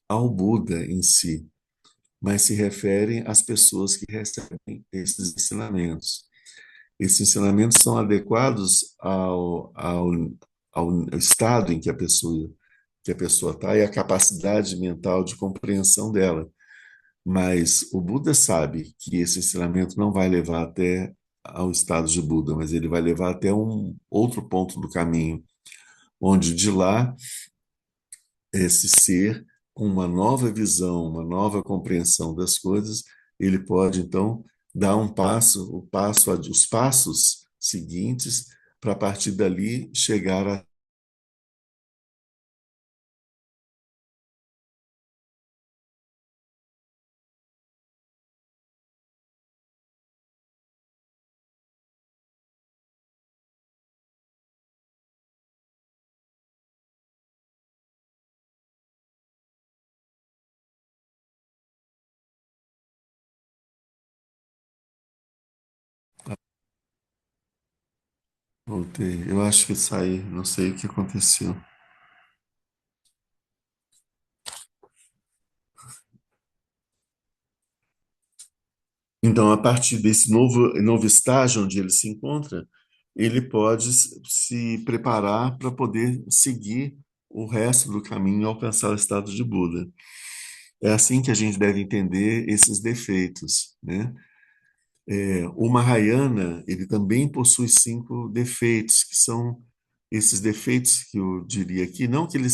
ao Buda em si, mas se referem às pessoas que recebem esses ensinamentos. Esses ensinamentos são adequados ao estado em que a pessoa está e a capacidade mental de compreensão dela. Mas o Buda sabe que esse ensinamento não vai levar até ao estado de Buda, mas ele vai levar até um outro ponto do caminho, onde de lá esse ser, com uma nova visão, uma nova compreensão das coisas, ele pode então dar os passos seguintes para a partir dali chegar a. Voltei. Eu acho que saí, não sei o que aconteceu. Então, a partir desse novo estágio onde ele se encontra, ele pode se preparar para poder seguir o resto do caminho e alcançar o estado de Buda. É assim que a gente deve entender esses defeitos, né? O Mahayana, ele também possui 5 defeitos, que são esses defeitos que eu diria aqui, não que ele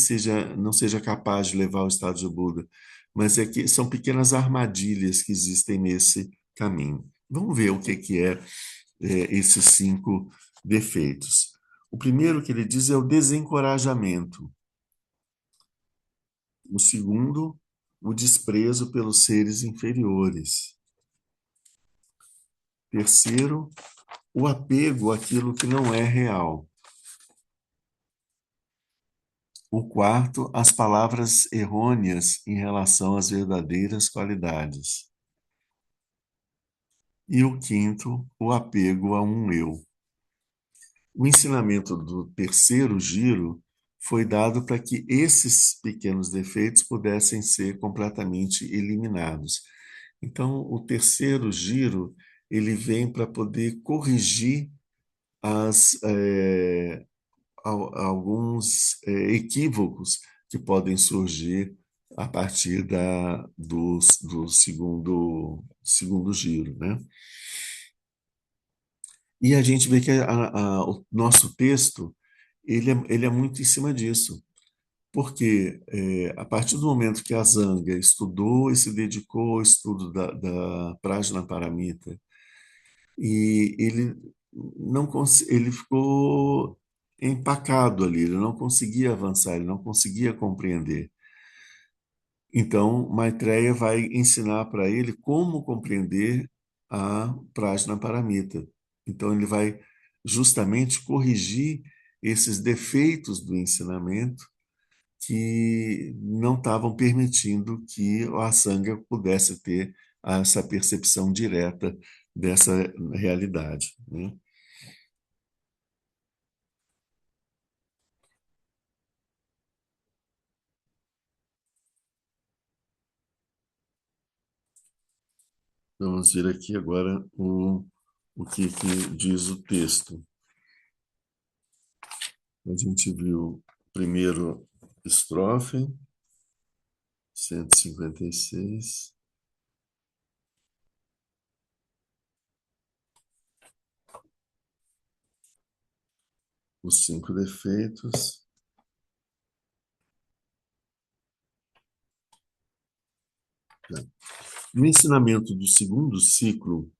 não seja capaz de levar ao estado de Buda, mas é que são pequenas armadilhas que existem nesse caminho. Vamos ver o que que esses cinco defeitos. O primeiro que ele diz é o desencorajamento. O segundo, o desprezo pelos seres inferiores. Terceiro, o apego àquilo que não é real. O quarto, as palavras errôneas em relação às verdadeiras qualidades. E o quinto, o apego a um eu. O ensinamento do terceiro giro foi dado para que esses pequenos defeitos pudessem ser completamente eliminados. Então, o terceiro giro ele vem para poder corrigir as, alguns equívocos que podem surgir a partir do segundo giro, né? E a gente vê que o nosso texto ele é muito em cima disso, porque a partir do momento que a Zanga estudou e se dedicou ao estudo da Prajnaparamita, e ele não ele ficou empacado ali, ele não conseguia avançar, ele não conseguia compreender. Então, Maitreya vai ensinar para ele como compreender a Prajnaparamita. Então, ele vai justamente corrigir esses defeitos do ensinamento que não estavam permitindo que o Asanga pudesse ter essa percepção direta dessa realidade, né? Vamos ver aqui agora o que diz o texto. A gente viu primeiro estrofe, 156, os cinco defeitos. No ensinamento do segundo ciclo,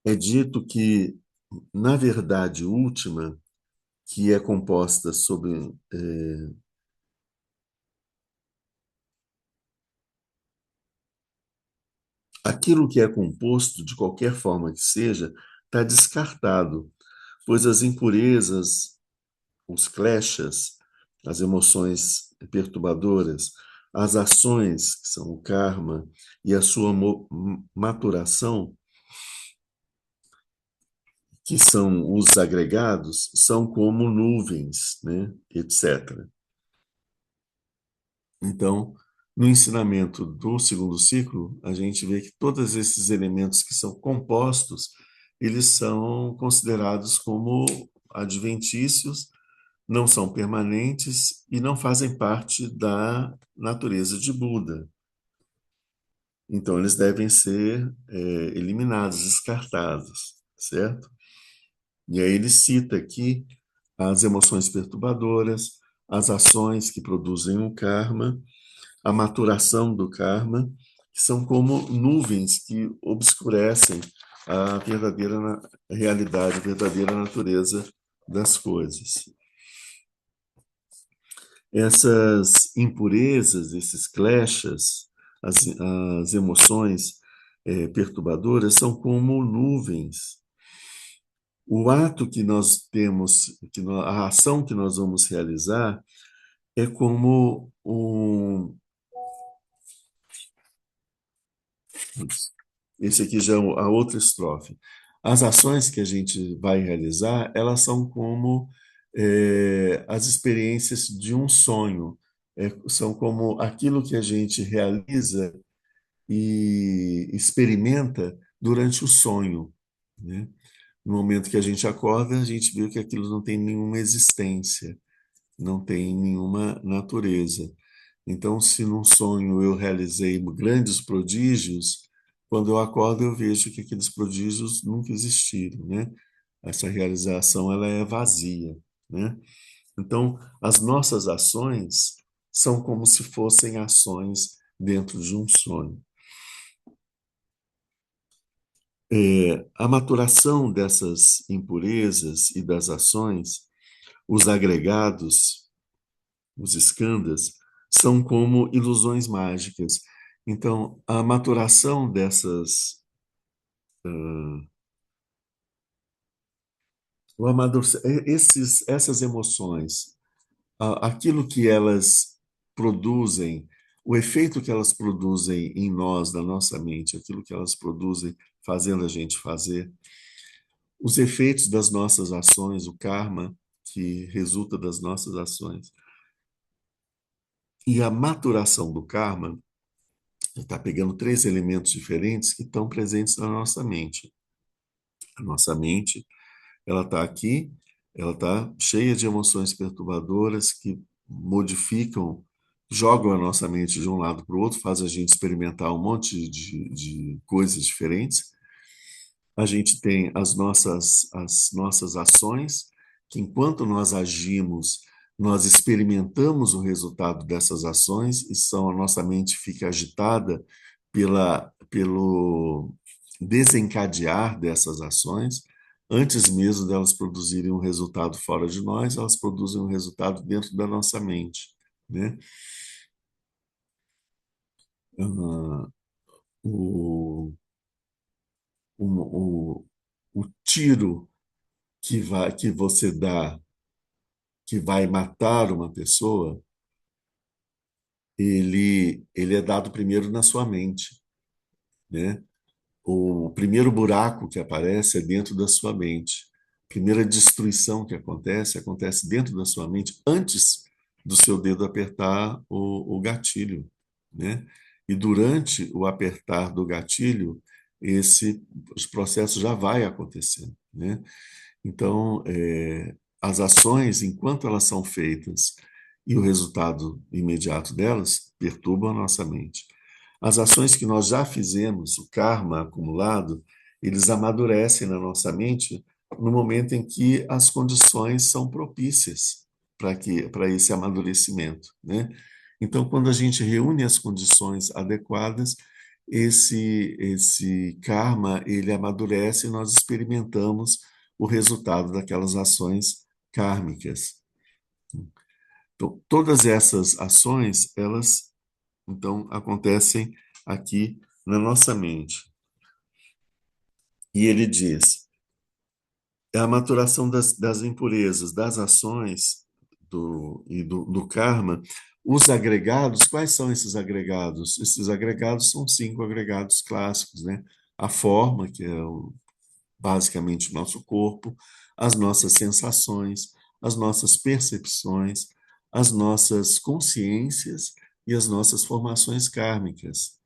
é dito que, na verdade última, que é composta sobre aquilo que é composto, de qualquer forma que seja, está descartado, pois as impurezas, os kleshas, as emoções perturbadoras, as ações, que são o karma, e a sua maturação, que são os agregados, são como nuvens, né, etc. Então, no ensinamento do segundo ciclo, a gente vê que todos esses elementos que são compostos, eles são considerados como adventícios, não são permanentes e não fazem parte da natureza de Buda. Então, eles devem ser eliminados, descartados, certo? E aí ele cita aqui as emoções perturbadoras, as ações que produzem o karma, a maturação do karma, que são como nuvens que obscurecem a verdadeira realidade, a verdadeira natureza das coisas. Essas impurezas, esses kleshas, as emoções perturbadoras são como nuvens. O ato que nós temos, a ação que nós vamos realizar é como esse aqui já é a outra estrofe. As ações que a gente vai realizar, elas são como as experiências de um sonho. São como aquilo que a gente realiza e experimenta durante o sonho, né? No momento que a gente acorda, a gente vê que aquilo não tem nenhuma existência, não tem nenhuma natureza. Então, se num sonho eu realizei grandes prodígios, quando eu acordo eu vejo que aqueles prodígios nunca existiram, né? Essa realização ela é vazia, né? Então, as nossas ações são como se fossem ações dentro de um sonho. A maturação dessas impurezas e das ações, os agregados, os skandhas, são como ilusões mágicas. Então, a maturação dessas, essas emoções, aquilo que elas produzem, o efeito que elas produzem em nós, na nossa mente, aquilo que elas produzem fazendo a gente fazer, os efeitos das nossas ações, o karma que resulta das nossas ações. E a maturação do karma está pegando três elementos diferentes que estão presentes na nossa mente. A nossa mente, ela está aqui, ela está cheia de emoções perturbadoras que modificam, jogam a nossa mente de um lado para o outro, faz a gente experimentar um monte de coisas diferentes. A gente tem as nossas ações, que enquanto nós agimos, nós experimentamos o resultado dessas ações, e a nossa mente fica agitada pelo desencadear dessas ações. Antes mesmo delas produzirem um resultado fora de nós, elas produzem um resultado dentro da nossa mente, né? Ah, o, o, o tiro que você dá, que vai matar uma pessoa, ele é dado primeiro na sua mente, né? O primeiro buraco que aparece é dentro da sua mente. A primeira destruição que acontece dentro da sua mente, antes do seu dedo apertar o gatilho, né? E durante o apertar do gatilho, os processos já vai acontecendo, né? Então, as ações, enquanto elas são feitas e o resultado imediato delas, perturbam a nossa mente. As ações que nós já fizemos, o karma acumulado, eles amadurecem na nossa mente no momento em que as condições são propícias para esse amadurecimento, né? Então, quando a gente reúne as condições adequadas, esse karma ele amadurece e nós experimentamos o resultado daquelas ações kármicas. Então, todas essas ações, elas então acontecem aqui na nossa mente. E ele diz: é a maturação das impurezas, das ações do karma. Os agregados, quais são esses agregados? Esses agregados são cinco agregados clássicos, né? A forma, que é basicamente o nosso corpo, as nossas sensações, as nossas percepções, as nossas consciências e as nossas formações kármicas.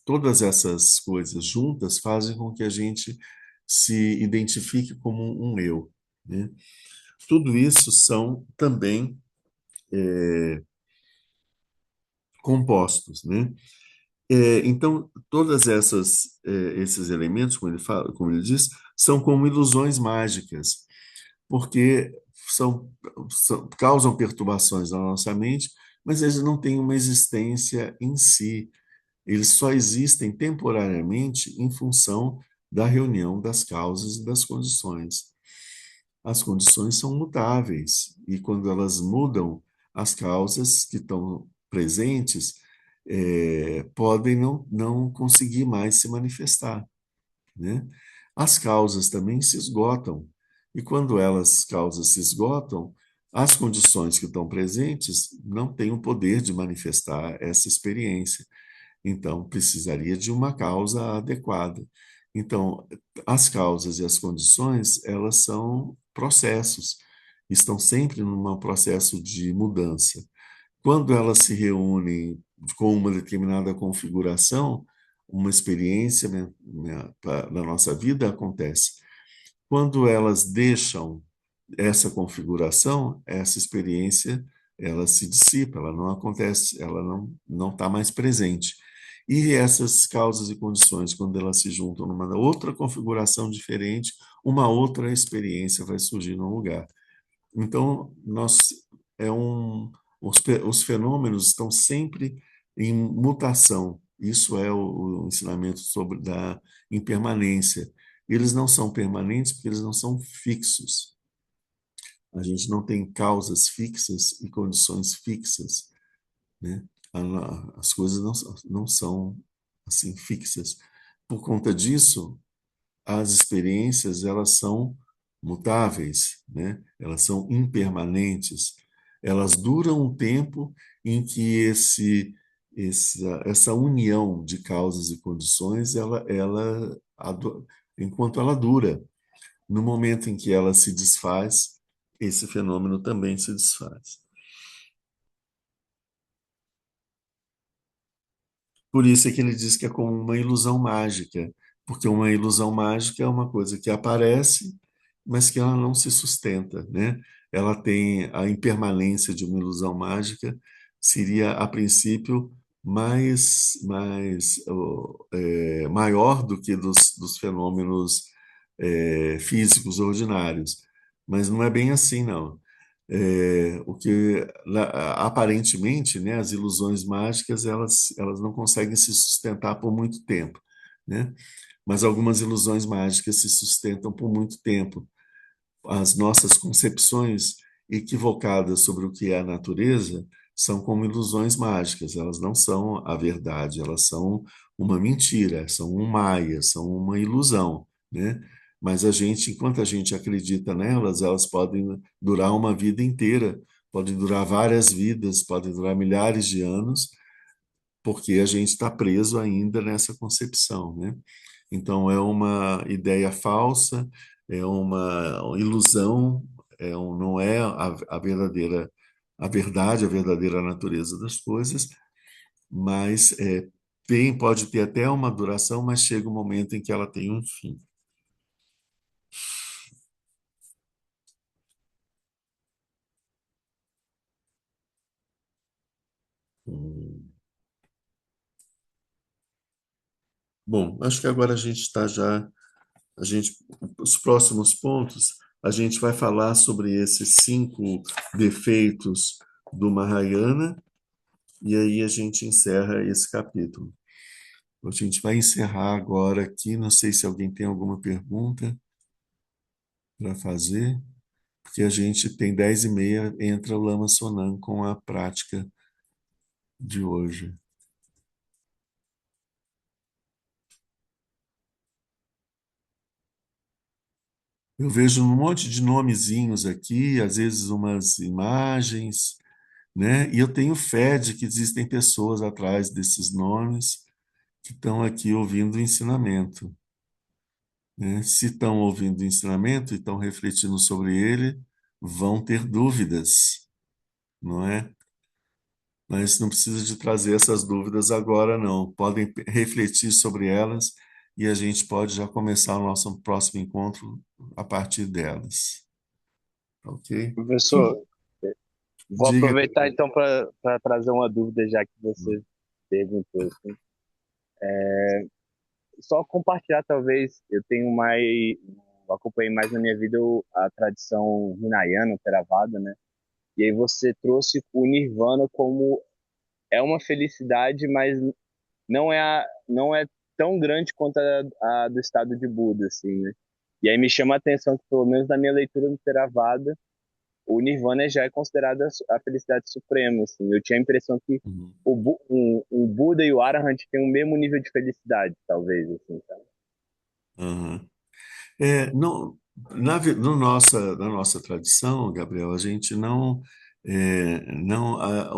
Todas essas coisas juntas fazem com que a gente se identifique como um eu, né? Tudo isso são também compostos, né? Então, todas esses elementos, como ele fala, como ele diz, são como ilusões mágicas, porque causam perturbações na nossa mente, mas eles não têm uma existência em si. Eles só existem temporariamente em função da reunião das causas e das condições. As condições são mutáveis, e quando elas mudam, as causas que estão presentes podem não conseguir mais se manifestar, né? As causas também se esgotam, e quando causas se esgotam, as condições que estão presentes não têm o poder de manifestar essa experiência. Então, precisaria de uma causa adequada. Então, as causas e as condições, elas são processos, estão sempre num processo de mudança. Quando elas se reúnem com uma determinada configuração, uma experiência, na nossa vida acontece. Quando elas deixam essa configuração, essa experiência, ela se dissipa, ela não acontece, ela não está mais presente. E essas causas e condições, quando elas se juntam numa outra configuração diferente, uma outra experiência vai surgir no lugar. Então, é os fenômenos estão sempre em mutação. Isso é o ensinamento sobre da impermanência. eles não são permanentes porque eles não são fixos. A gente não tem causas fixas e condições fixas, né? As coisas não são assim fixas. Por conta disso, as experiências elas são mutáveis, né? Elas são impermanentes. Elas duram um tempo em que essa união de causas e condições, enquanto ela dura, no momento em que ela se desfaz, esse fenômeno também se desfaz. Por isso é que ele diz que é como uma ilusão mágica, porque uma ilusão mágica é uma coisa que aparece, mas que ela não se sustenta, né? Ela tem a impermanência de uma ilusão mágica, seria a princípio maior do que dos fenômenos físicos ordinários, mas não é bem assim, não. Aparentemente, né, as ilusões mágicas elas não conseguem se sustentar por muito tempo, né? Mas algumas ilusões mágicas se sustentam por muito tempo. As nossas concepções equivocadas sobre o que é a natureza são como ilusões mágicas, elas não são a verdade, elas são uma mentira, são um maia, são uma ilusão, né? Mas enquanto a gente acredita nelas, elas podem durar uma vida inteira, podem durar várias vidas, podem durar milhares de anos, porque a gente está preso ainda nessa concepção, né? Então é uma ideia falsa, é uma ilusão, não é a verdadeira, a verdade, a verdadeira natureza das coisas, mas pode ter até uma duração, mas chega um momento em que ela tem um fim. Hum. Bom, acho que agora a gente está já, a gente, os próximos pontos, a gente vai falar sobre esses 5 defeitos do Mahayana, e aí a gente encerra esse capítulo. A gente vai encerrar agora aqui. Não sei se alguém tem alguma pergunta para fazer, porque a gente tem 10h30, entra o Lama Sonam com a prática de hoje. Eu vejo um monte de nomezinhos aqui, às vezes umas imagens, né? E eu tenho fé de que existem pessoas atrás desses nomes que estão aqui ouvindo o ensinamento, né? Se estão ouvindo o ensinamento e estão refletindo sobre ele, vão ter dúvidas, não é? Mas não precisa de trazer essas dúvidas agora, não. Podem refletir sobre elas e a gente pode já começar o nosso próximo encontro a partir delas. Ok? Professor, vou Diga. aproveitar então para trazer uma dúvida, já que você perguntou. Assim. Só compartilhar, talvez, eu tenho mais, acompanhei mais na minha vida a tradição Hinayana, Theravada, né? E aí você trouxe o Nirvana como é uma felicidade, mas não é tão grande quanto a do estado de Buda, assim, né? E aí me chama a atenção que, pelo menos na minha leitura do Theravada, o Nirvana já é considerado a felicidade suprema, assim. Eu tinha a impressão que Uhum. o Buda e o Arahant têm o mesmo nível de felicidade, talvez, assim, sabe? Aham. Não, na nossa tradição, Gabriel, a gente o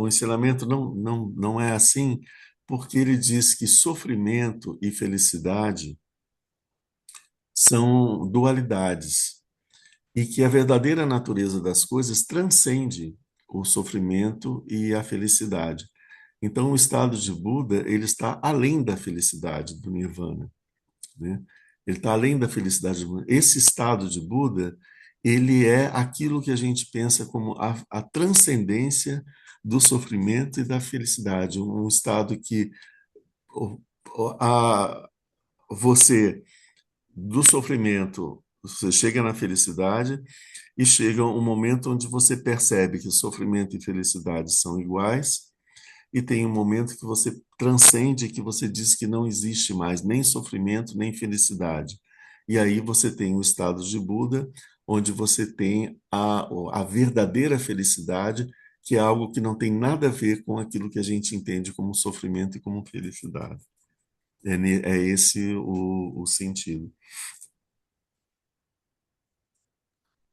ensinamento não é assim, porque ele diz que sofrimento e felicidade são dualidades e que a verdadeira natureza das coisas transcende o sofrimento e a felicidade. Então, o estado de Buda, ele está além da felicidade do Nirvana, né? Ele está além da felicidade do Buda. Esse estado de Buda, ele é aquilo que a gente pensa como a transcendência do sofrimento e da felicidade, um estado que o- a, você do sofrimento, você chega na felicidade e chega um momento onde você percebe que sofrimento e felicidade são iguais, e tem um momento que você transcende, que você diz que não existe mais nem sofrimento, nem felicidade. E aí você tem o estado de Buda, onde você tem a verdadeira felicidade, que é algo que não tem nada a ver com aquilo que a gente entende como sofrimento e como felicidade. É esse o sentido.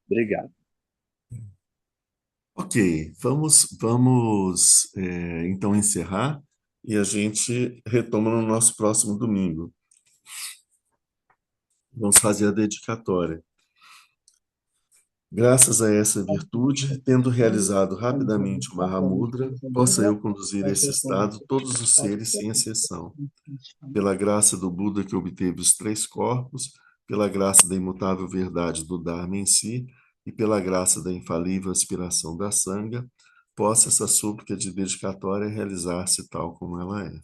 Obrigado. Ok, vamos então encerrar e a gente retoma no nosso próximo domingo. Vamos fazer a dedicatória. Graças a essa virtude, tendo realizado rapidamente o Mahamudra, possa eu conduzir a esse estado todos os seres sem exceção. Pela graça do Buda que obteve os três corpos, pela graça da imutável verdade do Dharma em si e pela graça da infalível aspiração da Sangha, possa essa súplica de dedicatória realizar-se tal como ela é.